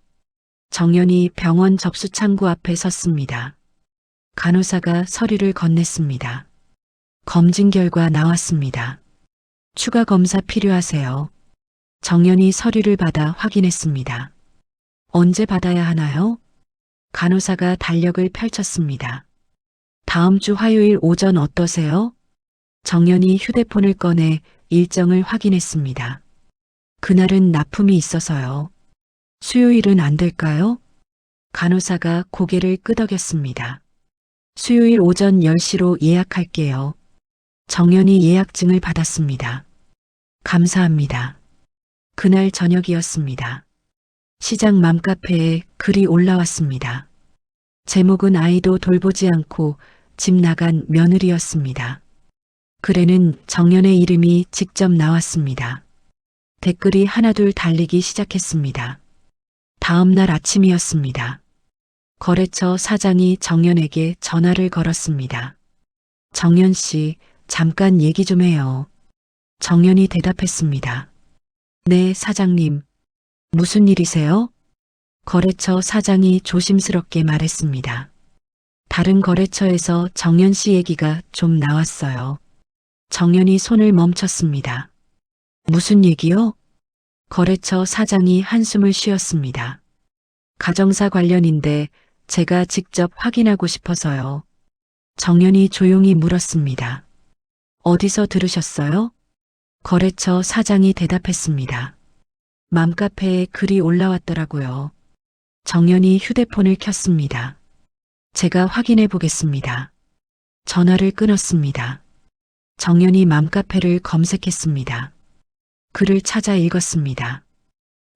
정연이 병원 접수 창구 앞에 섰습니다. 간호사가 서류를 건넸습니다. 검진 결과 나왔습니다. 추가 검사 필요하세요. 정연이 서류를 받아 확인했습니다. 언제 받아야 하나요? 간호사가 달력을 펼쳤습니다. 다음 주 화요일 오전 어떠세요? 정연이 휴대폰을 꺼내 일정을 확인했습니다. 그날은 납품이 있어서요. 수요일은 안 될까요? 간호사가 고개를 끄덕였습니다. 수요일 오전 10시로 예약할게요. 정연이 예약증을 받았습니다. 감사합니다. 그날 저녁이었습니다. 시장 맘카페에 글이 올라왔습니다. 제목은 아이도 돌보지 않고 집 나간 며느리였습니다. 글에는 정연의 이름이 직접 나왔습니다. 댓글이 하나둘 달리기 시작했습니다. 다음 날 아침이었습니다. 거래처 사장이 정연에게 전화를 걸었습니다. 정연 씨, 잠깐 얘기 좀 해요. 정연이 대답했습니다. 네, 사장님. 무슨 일이세요? 거래처 사장이 조심스럽게 말했습니다. 다른 거래처에서 정연 씨 얘기가 좀 나왔어요. 정연이 손을 멈췄습니다. 무슨 얘기요? 거래처 사장이 한숨을 쉬었습니다. 가정사 관련인데 제가 직접 확인하고 싶어서요. 정연이 조용히 물었습니다. 어디서 들으셨어요? 거래처 사장이 대답했습니다. 맘카페에 글이 올라왔더라고요. 정연이 휴대폰을 켰습니다. 제가 확인해 보겠습니다. 전화를 끊었습니다. 정연이 맘카페를 검색했습니다. 글을 찾아 읽었습니다.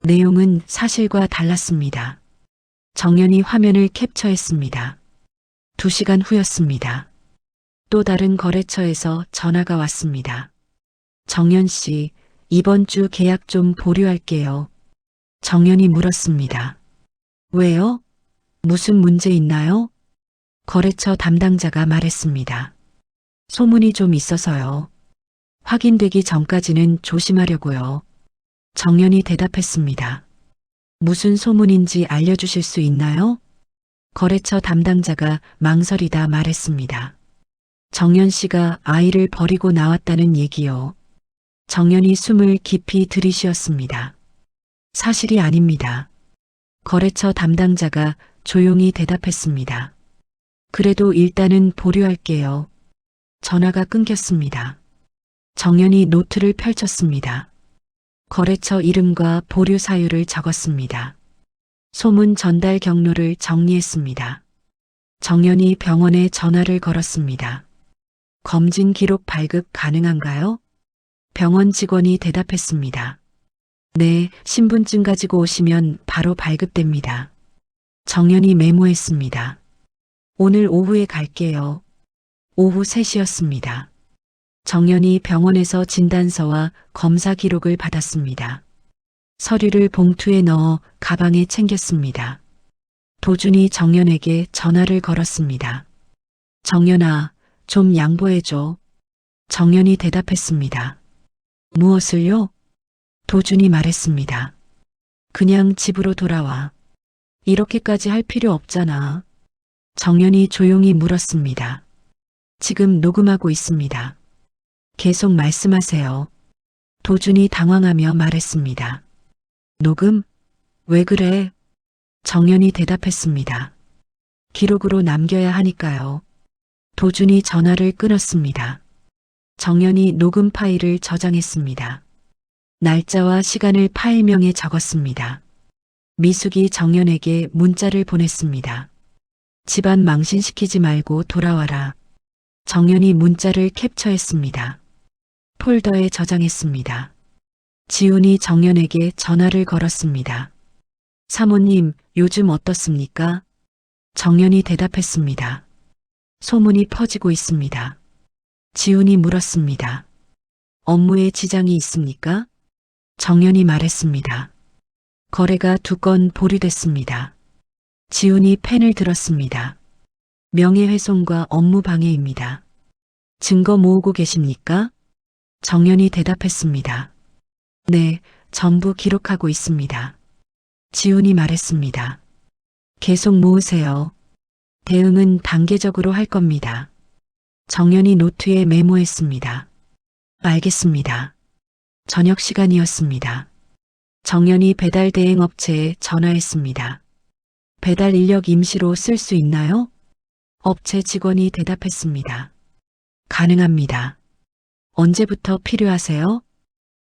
내용은 사실과 달랐습니다. 정연이 화면을 캡처했습니다. 2시간 후였습니다. 또 다른 거래처에서 전화가 왔습니다. 정연 씨, 이번 주 계약 좀 보류할게요. 정연이 물었습니다. 왜요? 무슨 문제 있나요? 거래처 담당자가 말했습니다. 소문이 좀 있어서요. 확인되기 전까지는 조심하려고요. 정연이 대답했습니다. 무슨 소문인지 알려주실 수 있나요? 거래처 담당자가 망설이다 말했습니다. 정연 씨가 아이를 버리고 나왔다는 얘기요. 정연이 숨을 깊이 들이쉬었습니다. 사실이 아닙니다. 거래처 담당자가 조용히 대답했습니다. 그래도 일단은 보류할게요. 전화가 끊겼습니다. 정연이 노트를 펼쳤습니다. 거래처 이름과 보류 사유를 적었습니다. 소문 전달 경로를 정리했습니다. 정연이 병원에 전화를 걸었습니다. 검진 기록 발급 가능한가요? 병원 직원이 대답했습니다. 네, 신분증 가지고 오시면 바로 발급됩니다. 정연이 메모했습니다. 오늘 오후에 갈게요. 오후 3시였습니다. 정연이 병원에서 진단서와 검사 기록을 받았습니다. 서류를 봉투에 넣어 가방에 챙겼습니다. 도준이 정연에게 전화를 걸었습니다. 정연아, 좀 양보해줘. 정연이 대답했습니다. 무엇을요? 도준이 말했습니다. 그냥 집으로 돌아와. 이렇게까지 할 필요 없잖아. 정연이 조용히 물었습니다. 지금 녹음하고 있습니다. 계속 말씀하세요. 도준이 당황하며 말했습니다. 녹음? 왜 그래? 정연이 대답했습니다. 기록으로 남겨야 하니까요. 도준이 전화를 끊었습니다. 정연이 녹음 파일을 저장했습니다. 날짜와 시간을 파일명에 적었습니다. 미숙이 정연에게 문자를 보냈습니다. 집안 망신시키지 말고 돌아와라. 정연이 문자를 캡처했습니다. 폴더에 저장했습니다. 지훈이 정연에게 전화를 걸었습니다. 사모님, 요즘 어떻습니까? 정연이 대답했습니다. 소문이 퍼지고 있습니다. 지훈이 물었습니다. 업무에 지장이 있습니까? 정연이 말했습니다. 거래가 2건 보류됐습니다. 지훈이 펜을 들었습니다. 명예훼손과 업무방해입니다. 증거 모으고 계십니까? 정연이 대답했습니다. 네, 전부 기록하고 있습니다. 지훈이 말했습니다. 계속 모으세요. 대응은 단계적으로 할 겁니다. 정연이 노트에 메모했습니다. 알겠습니다. 저녁 시간이었습니다. 정연이 배달 대행 업체에 전화했습니다. 배달 인력 임시로 쓸 수 있나요? 업체 직원이 대답했습니다. 가능합니다. 언제부터 필요하세요?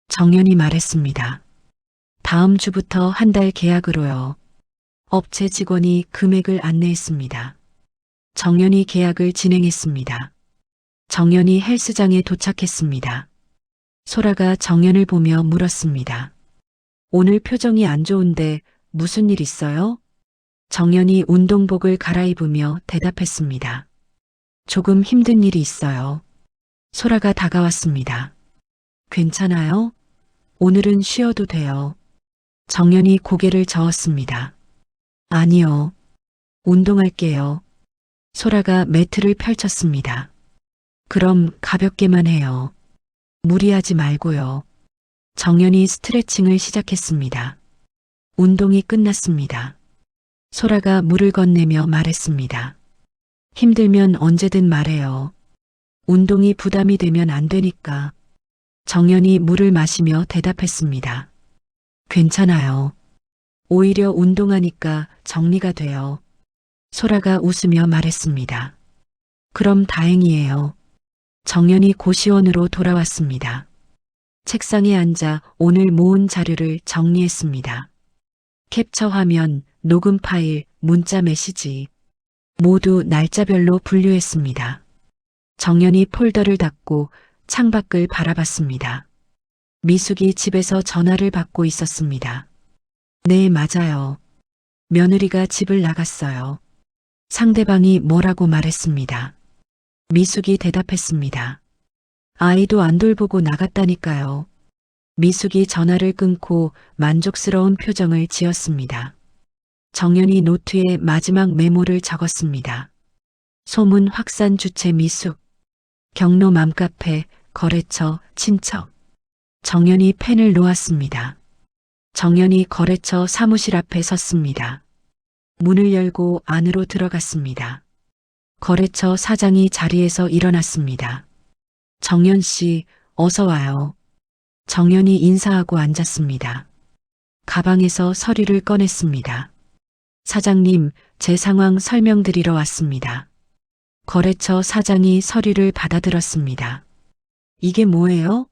정연이 말했습니다. 다음 주부터 한 달 계약으로요. 업체 직원이 금액을 안내했습니다. 정연이 계약을 진행했습니다. 정연이 헬스장에 도착했습니다. 소라가 정연을 보며 물었습니다. 오늘 표정이 안 좋은데 무슨 일 있어요? 정연이 운동복을 갈아입으며 대답했습니다. 조금 힘든 일이 있어요. 소라가 다가왔습니다. 괜찮아요? 오늘은 쉬어도 돼요. 정연이 고개를 저었습니다. 아니요. 운동할게요. 소라가 매트를 펼쳤습니다. 그럼 가볍게만 해요. 무리하지 말고요. 정연이 스트레칭을 시작했습니다. 운동이 끝났습니다. 소라가 물을 건네며 말했습니다. 힘들면 언제든 말해요. 운동이 부담이 되면 안 되니까. 정연이 물을 마시며 대답했습니다. 괜찮아요. 오히려 운동하니까 정리가 돼요. 소라가 웃으며 말했습니다. 그럼 다행이에요. 정연이 고시원으로 돌아왔습니다. 책상에 앉아 오늘 모은 자료를 정리했습니다. 캡처 화면, 녹음 파일, 문자 메시지. 모두 날짜별로 분류했습니다. 정연이 폴더를 닫고 창밖을 바라봤습니다. 미숙이 집에서 전화를 받고 있었습니다. 네, 맞아요. 며느리가 집을 나갔어요. 상대방이 뭐라고 말했습니다. 미숙이 대답했습니다. 아이도 안 돌보고 나갔다니까요. 미숙이 전화를 끊고 만족스러운 표정을 지었습니다. 정연이 노트에 마지막 메모를 적었습니다. 소문 확산 주체 미숙. 경로 맘카페, 거래처, 친척. 정연이 펜을 놓았습니다. 정연이 거래처 사무실 앞에 섰습니다. 문을 열고 안으로 들어갔습니다. 거래처 사장이 자리에서 일어났습니다. 정연 씨, 어서 와요. 정연이 인사하고 앉았습니다. 가방에서 서류를 꺼냈습니다. 사장님, 제 상황 설명드리러 왔습니다. 거래처 사장이 서류를 받아들었습니다. 이게 뭐예요?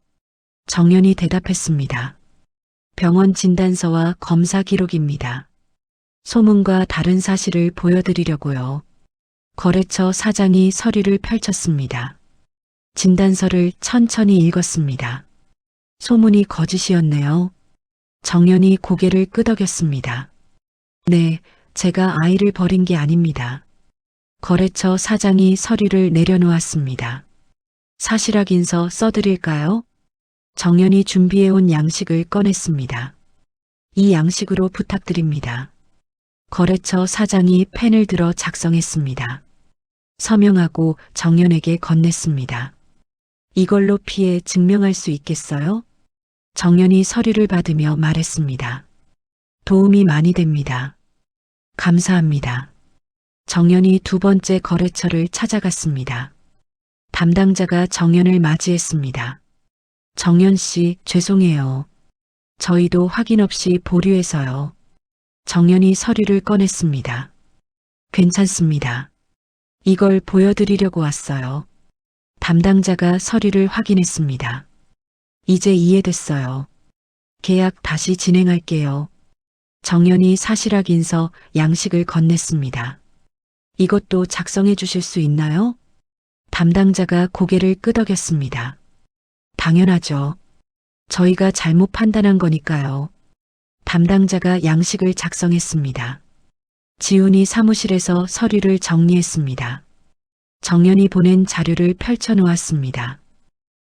정연이 대답했습니다. 병원 진단서와 검사 기록입니다. 소문과 다른 사실을 보여드리려고요. 거래처 사장이 서류를 펼쳤습니다. 진단서를 천천히 읽었습니다. 소문이 거짓이었네요. 정연이 고개를 끄덕였습니다. 네, 제가 아이를 버린 게 아닙니다. 거래처 사장이 서류를 내려놓았습니다. 사실 확인서 써드릴까요? 정연이 준비해온 양식을 꺼냈습니다. 이 양식으로 부탁드립니다. 거래처 사장이 펜을 들어 작성했습니다. 서명하고 정연에게 건넸습니다. 이걸로 피해 증명할 수 있겠어요? 정연이 서류를 받으며 말했습니다. 도움이 많이 됩니다. 감사합니다. 정연이 두 번째 거래처를 찾아갔습니다. 담당자가 정연을 맞이했습니다. 정연 씨, 죄송해요. 저희도 확인 없이 보류해서요. 정연이 서류를 꺼냈습니다. 괜찮습니다. 이걸 보여드리려고 왔어요. 담당자가 서류를 확인했습니다. 이제 이해됐어요. 계약 다시 진행할게요. 정연이 사실 확인서 양식을 건넸습니다. 이것도 작성해 주실 수 있나요? 담당자가 고개를 끄덕였습니다. 당연하죠. 저희가 잘못 판단한 거니까요. 담당자가 양식을 작성했습니다. 지훈이 사무실에서 서류를 정리했습니다. 정연이 보낸 자료를 펼쳐놓았습니다.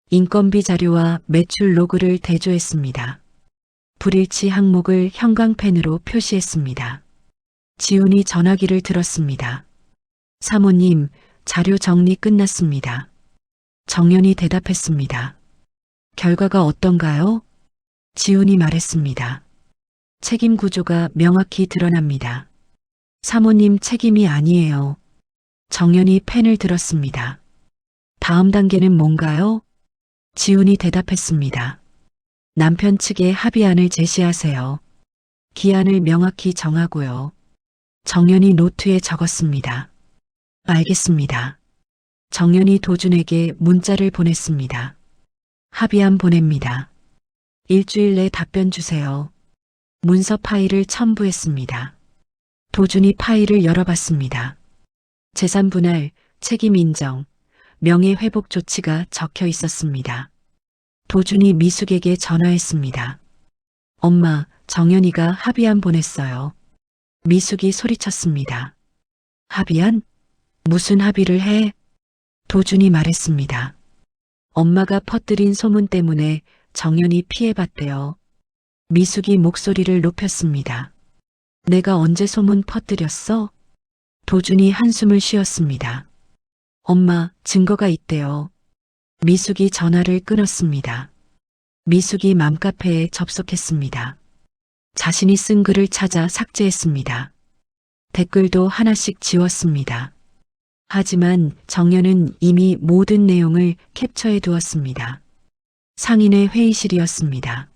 인건비 자료와 매출 로그를 대조했습니다. 불일치 항목을 형광펜으로 표시했습니다. 지훈이 전화기를 들었습니다. 사모님, 자료 정리 끝났습니다. 정연이 대답했습니다. 결과가 어떤가요? 지훈이 말했습니다. 책임 구조가 명확히 드러납니다. 사모님 책임이 아니에요. 정연이 펜을 들었습니다. 다음 단계는 뭔가요? 지훈이 대답했습니다. 남편 측에 합의안을 제시하세요. 기한을 명확히 정하고요. 정연이 노트에 적었습니다. 알겠습니다. 정연이 도준에게 문자를 보냈습니다. 합의안 보냅니다. 일주일 내 답변 주세요. 문서 파일을 첨부했습니다. 도준이 파일을 열어봤습니다. 재산 분할, 책임 인정, 명예회복 조치가 적혀 있었습니다. 도준이 미숙에게 전화했습니다. 엄마, 정연이가 합의안 보냈어요. 미숙이 소리쳤습니다. 합의안? 무슨 합의를 해? 도준이 말했습니다. 엄마가 퍼뜨린 소문 때문에 정연이 피해봤대요. 미숙이 목소리를 높였습니다. 내가 언제 소문 퍼뜨렸어? 도준이 한숨을 쉬었습니다. 엄마, 증거가 있대요. 미숙이 전화를 끊었습니다. 미숙이 맘카페에 접속했습니다. 자신이 쓴 글을 찾아 삭제했습니다. 댓글도 하나씩 지웠습니다. 하지만 정연은 이미 모든 내용을 캡처해 두었습니다. 상인의 회의실이었습니다.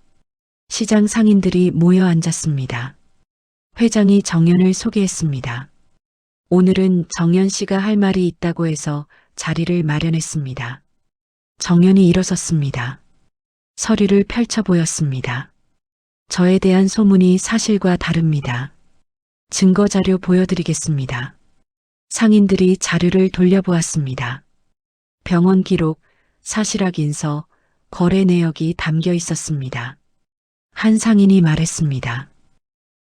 시장 상인들이 모여 앉았습니다. 회장이 정연을 소개했습니다. 오늘은 정연 씨가 할 말이 있다고 해서 자리를 마련했습니다. 정연이 일어섰습니다. 서류를 펼쳐 보였습니다. 저에 대한 소문이 사실과 다릅니다. 증거 자료 보여드리겠습니다. 상인들이 자료를 돌려보았습니다. 병원 기록, 사실확인서, 거래 내역이 담겨 있었습니다. 한 상인이 말했습니다.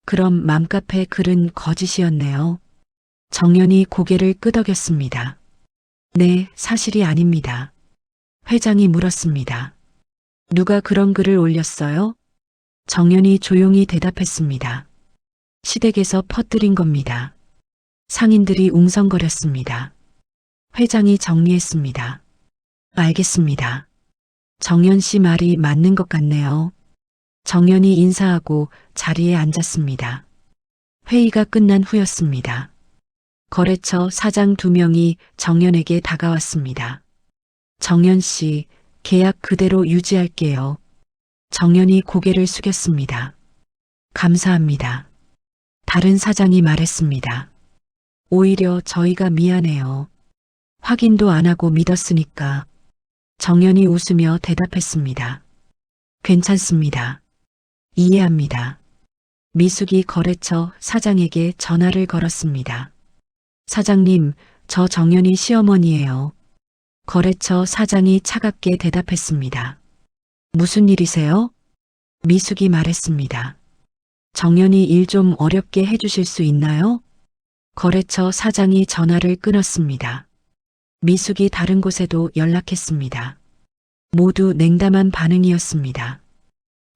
그럼 맘카페 글은 거짓이었네요. 정연이 고개를 끄덕였습니다. 네, 사실이 아닙니다. 회장이 물었습니다. 누가 그런 글을 올렸어요? 정연이 조용히 대답했습니다. 시댁에서 퍼뜨린 겁니다. 상인들이 웅성거렸습니다. 회장이 정리했습니다. 알겠습니다. 정연 씨 말이 맞는 것 같네요. 정연이 인사하고 자리에 앉았습니다. 회의가 끝난 후였습니다. 거래처 사장 2명이 정연에게 다가왔습니다. 정연 씨, 계약 그대로 유지할게요. 정연이 고개를 숙였습니다. 감사합니다. 다른 사장이 말했습니다. 오히려 저희가 미안해요. 확인도 안 하고 믿었으니까. 정연이 웃으며 대답했습니다. 괜찮습니다. 이해합니다. 미숙이 거래처 사장에게 전화를 걸었습니다. 사장님, 저 정연이 시어머니예요. 거래처 사장이 차갑게 대답했습니다. 무슨 일이세요? 미숙이 말했습니다. 정연이 일 좀 어렵게 해주실 수 있나요? 거래처 사장이 전화를 끊었습니다. 미숙이 다른 곳에도 연락했습니다. 모두 냉담한 반응이었습니다.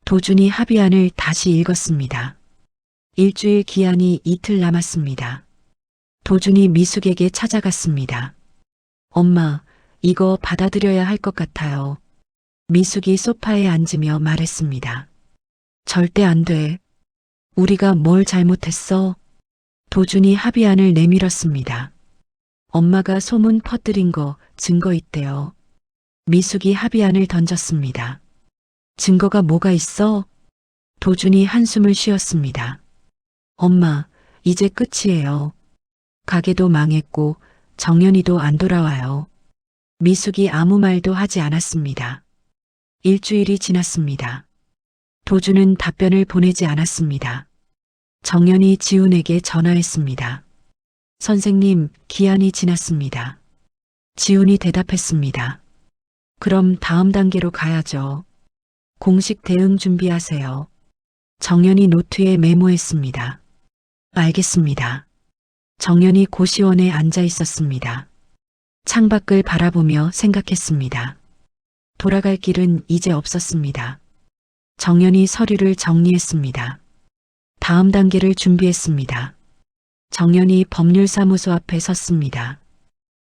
도준이 합의안을 다시 읽었습니다. 일주일 기한이 이틀 남았습니다. 도준이 미숙에게 찾아갔습니다. 엄마, 이거 받아들여야 할 것 같아요. 미숙이 소파에 앉으며 말했습니다. 절대 안 돼. 우리가 뭘 잘못했어? 도준이 합의안을 내밀었습니다. 엄마가 소문 퍼뜨린 거 증거 있대요. 미숙이 합의안을 던졌습니다. 증거가 뭐가 있어? 도준이 한숨을 쉬었습니다. 엄마, 이제 끝이에요. 가게도 망했고 정연이도 안 돌아와요. 미숙이 아무 말도 하지 않았습니다. 일주일이 지났습니다. 도준은 답변을 보내지 않았습니다. 정연이 지훈에게 전화했습니다. 선생님, 기한이 지났습니다. 지훈이 대답했습니다. 그럼 다음 단계로 가야죠. 공식 대응 준비하세요. 정연이 노트에 메모했습니다. 알겠습니다. 정연이 고시원에 앉아 있었습니다. 창밖을 바라보며 생각했습니다. 돌아갈 길은 이제 없었습니다. 정연이 서류를 정리했습니다. 다음 단계를 준비했습니다. 정연이 법률사무소 앞에 섰습니다.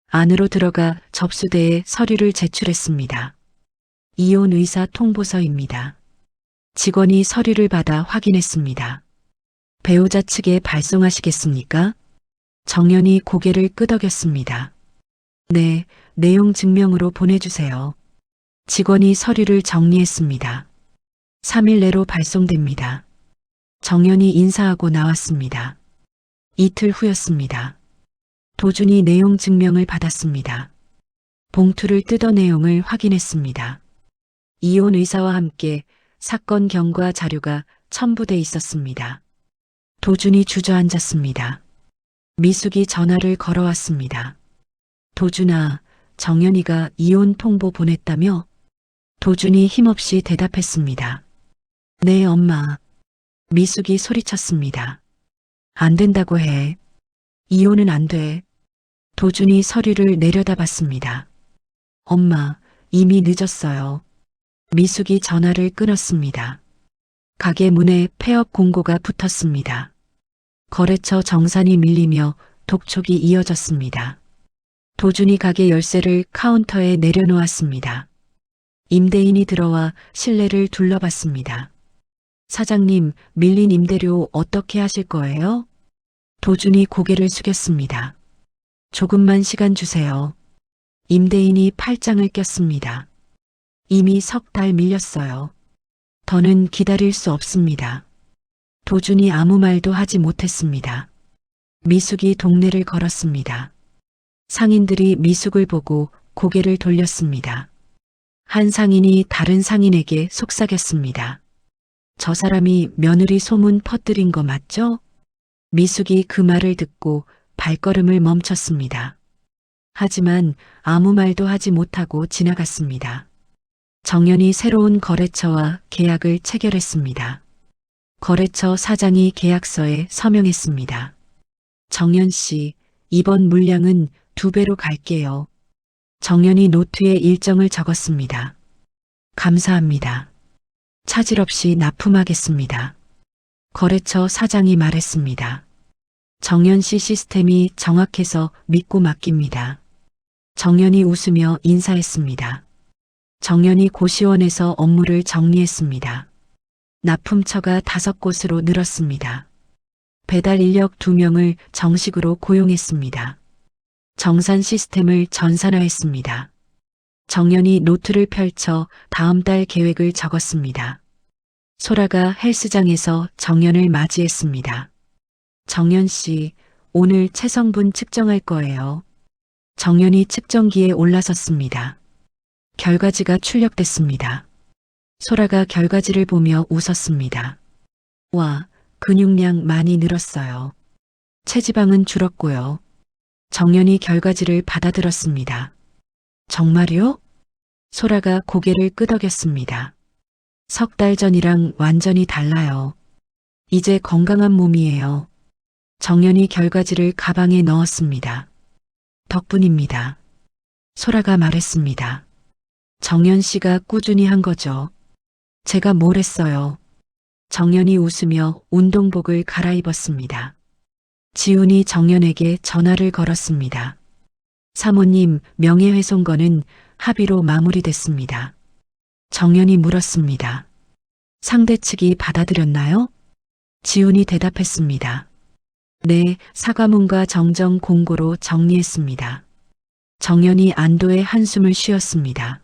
안으로 들어가 접수대에 서류를 제출했습니다. 이혼 의사 통보서입니다. 직원이 서류를 받아 확인했습니다. 배우자 측에 발송하시겠습니까? 정연이 고개를 끄덕였습니다. 네, 내용 증명으로 보내주세요. 직원이 서류를 정리했습니다. 3일 내로 발송됩니다. 정연이 인사하고 나왔습니다. 이틀 후였습니다. 도준이 내용 증명을 받았습니다. 봉투를 뜯어 내용을 확인했습니다. 이혼 의사와 함께 사건 경과 자료가 첨부돼 있었습니다. 도준이 주저앉았습니다. 미숙이 전화를 걸어왔습니다. 도준아, 정연이가 이혼 통보 보냈다며? 도준이 힘없이 대답했습니다. 네, 엄마. 미숙이 소리쳤습니다. 안 된다고 해. 이혼은 안 돼. 도준이 서류를 내려다봤습니다. 엄마, 이미 늦었어요. 미숙이 전화를 끊었습니다. 가게 문에 폐업 공고가 붙었습니다. 거래처 정산이 밀리며 독촉이 이어졌습니다. 도준이 가게 열쇠를 카운터에 내려놓았습니다. 임대인이 들어와 실내를 둘러봤습니다. 사장님, 밀린 임대료 어떻게 하실 거예요? 도준이 고개를 숙였습니다. 조금만 시간 주세요. 임대인이 팔짱을 꼈습니다. 이미 석 달 밀렸어요. 더는 기다릴 수 없습니다. 도준이 아무 말도 하지 못했습니다. 미숙이 동네를 걸었습니다. 상인들이 미숙을 보고 고개를 돌렸습니다. 한 상인이 다른 상인에게 속삭였습니다. 저 사람이 며느리 소문 퍼뜨린 거 맞죠? 미숙이 그 말을 듣고 발걸음을 멈췄습니다. 하지만 아무 말도 하지 못하고 지나갔습니다. 정연이 새로운 거래처와 계약을 체결했습니다. 거래처 사장이 계약서에 서명했습니다. 정연 씨, 이번 물량은 2배로 갈게요. 정연이 노트에 일정을 적었습니다. 감사합니다. 차질 없이 납품하겠습니다. 거래처 사장이 말했습니다. 정연 씨 시스템이 정확해서 믿고 맡깁니다. 정연이 웃으며 인사했습니다. 정연이 고시원에서 업무를 정리했습니다. 납품처가 5곳으로 늘었습니다. 배달 인력 2명을 정식으로 고용했습니다. 정산 시스템을 전산화했습니다. 정연이 노트를 펼쳐 다음 달 계획을 적었습니다. 소라가 헬스장에서 정연을 맞이했습니다. 정연 씨, 오늘 체성분 측정할 거예요. 정연이 측정기에 올라섰습니다. 결과지가 출력됐습니다. 소라가 결과지를 보며 웃었습니다. 와, 근육량 많이 늘었어요. 체지방은 줄었고요. 정연이 결과지를 받아들었습니다. 정말요? 소라가 고개를 끄덕였습니다. 3달 전이랑 완전히 달라요. 이제 건강한 몸이에요. 정연이 결과지를 가방에 넣었습니다. 덕분입니다. 소라가 말했습니다. 정연 씨가 꾸준히 한 거죠. 제가 뭘 했어요. 정연이 웃으며 운동복을 갈아입었습니다. 지훈이 정연에게 전화를 걸었습니다. 사모님, 명예훼손건은 합의로 마무리됐습니다. 정연이 물었습니다. 상대 측이 받아들였나요? 지훈이 대답했습니다. 네, 사과문과 정정 공고로 정리했습니다. 정연이 안도의 한숨을 쉬었습니다.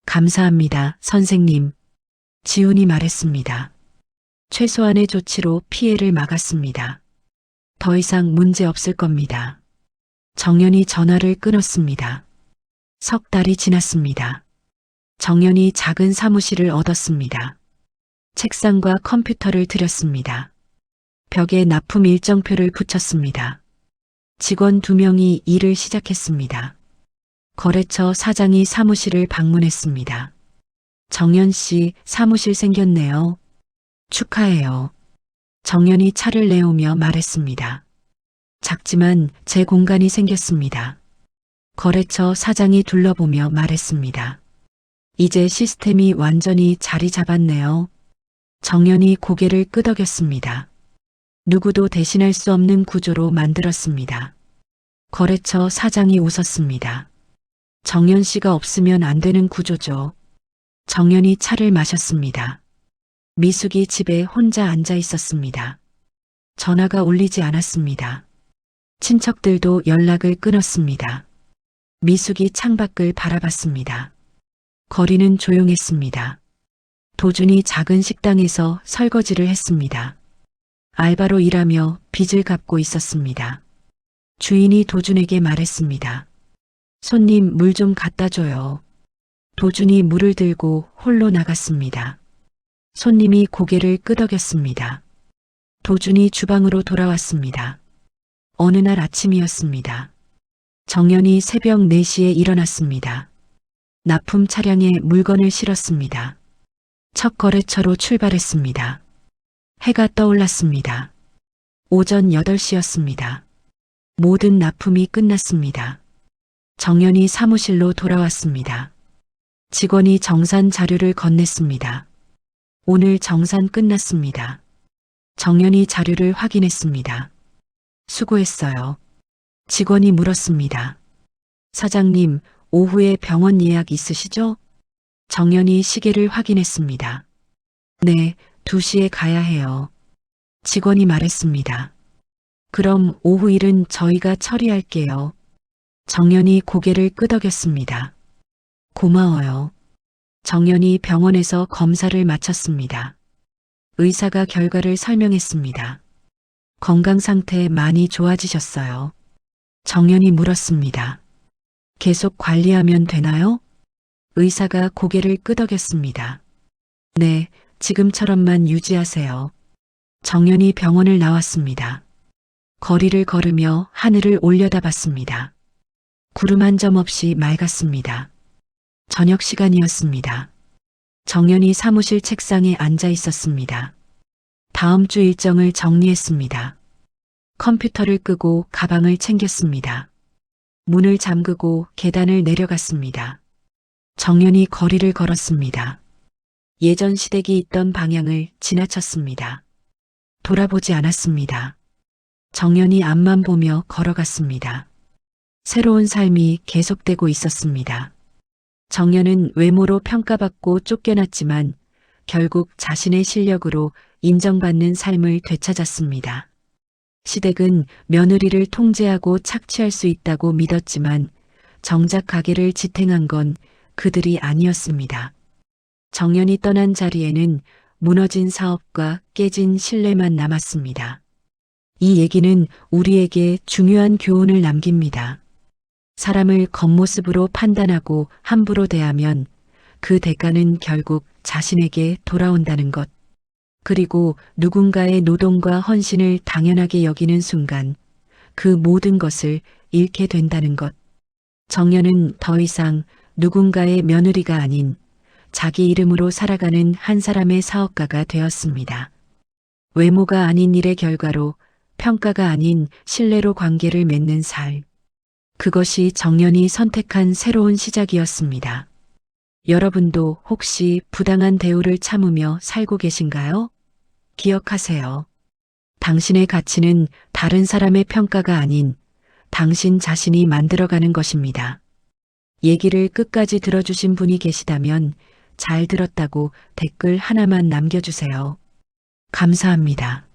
감사합니다, 선생님. 지훈이 말했습니다. 최소한의 조치로 피해를 막았습니다. 더 이상 문제 없을 겁니다. 정연이 전화를 끊었습니다. 3달이 지났습니다. 정연이 작은 사무실을 얻었습니다. 책상과 컴퓨터를 들였습니다. 벽에 납품 일정표를 붙였습니다. 직원 2명이 일을 시작했습니다. 거래처 사장이 사무실을 방문했습니다. 정연 씨, 사무실 생겼네요. 축하해요. 정연이 차를 내오며 말했습니다. 작지만 제 공간이 생겼습니다. 거래처 사장이 둘러보며 말했습니다. 이제 시스템이 완전히 자리 잡았네요. 정연이 고개를 끄덕였습니다. 누구도 대신할 수 없는 구조로 만들었습니다. 거래처 사장이 웃었습니다. 정연 씨가 없으면 안 되는 구조죠. 정연이 차를 마셨습니다. 미숙이 집에 혼자 앉아 있었습니다. 전화가 울리지 않았습니다. 친척들도 연락을 끊었습니다. 미숙이 창밖을 바라봤습니다. 거리는 조용했습니다. 도준이 작은 식당에서 설거지를 했습니다. 알바로 일하며 빚을 갚고 있었습니다. 주인이 도준에게 말했습니다. 손님, 물 좀 갖다 줘요. 도준이 물을 들고 홀로 나갔습니다. 손님이 고개를 끄덕였습니다. 도준이 주방으로 돌아왔습니다. 어느 날 아침이었습니다. 정연이 새벽 4시에 일어났습니다. 납품 차량에 물건을 실었습니다. 첫 거래처로 출발했습니다. 해가 떠올랐습니다. 오전 8시였습니다. 모든 납품이 끝났습니다. 정연이 사무실로 돌아왔습니다. 직원이 정산 자료를 건넸습니다. 오늘 정산 끝났습니다. 정연이 자료를 확인했습니다. 수고했어요. 직원이 물었습니다. 사장님, 오후에 병원 예약 있으시죠? 정연이 시계를 확인했습니다. 네, 2시에 가야 해요. 직원이 말했습니다. 그럼 오후 일은 저희가 처리할게요. 정연이 고개를 끄덕였습니다. 고마워요. 정연이 병원에서 검사를 마쳤습니다. 의사가 결과를 설명했습니다. 건강 상태 많이 좋아지셨어요. 정연이 물었습니다. 계속 관리하면 되나요? 의사가 고개를 끄덕였습니다. 네, 지금처럼만 유지하세요. 정연이 병원을 나왔습니다. 거리를 걸으며 하늘을 올려다봤습니다. 구름 한 점 없이 맑았습니다. 저녁 시간이었습니다. 정연이 사무실 책상에 앉아 있었습니다. 다음 주 일정을 정리했습니다. 컴퓨터를 끄고 가방을 챙겼습니다. 문을 잠그고 계단을 내려갔습니다. 정연이 거리를 걸었습니다. 예전 시댁이 있던 방향을 지나쳤습니다. 돌아보지 않았습니다. 정연이 앞만 보며 걸어갔습니다. 새로운 삶이 계속되고 있었습니다. 정연은 외모로 평가받고 쫓겨났지만 결국 자신의 실력으로 인정받는 삶을 되찾았습니다. 시댁은 며느리를 통제하고 착취할 수 있다고 믿었지만 정작 가게를 지탱한 건 그들이 아니었습니다. 정연이 떠난 자리에는 무너진 사업과 깨진 신뢰만 남았습니다. 이 얘기는 우리에게 중요한 교훈을 남깁니다. 사람을 겉모습으로 판단하고 함부로 대하면 그 대가는 결국 자신에게 돌아온다는 것. 그리고 누군가의 노동과 헌신을 당연하게 여기는 순간 그 모든 것을 잃게 된다는 것. 정연은 더 이상 누군가의 며느리가 아닌 자기 이름으로 살아가는 한 사람의 사업가가 되었습니다. 외모가 아닌 일의 결과로 평가가 아닌 신뢰로 관계를 맺는 삶. 그것이 정연이 선택한 새로운 시작이었습니다. 여러분도 혹시 부당한 대우를 참으며 살고 계신가요? 기억하세요. 당신의 가치는 다른 사람의 평가가 아닌 당신 자신이 만들어가는 것입니다. 얘기를 끝까지 들어주신 분이 계시다면 잘 들었다고 댓글 하나만 남겨주세요. 감사합니다.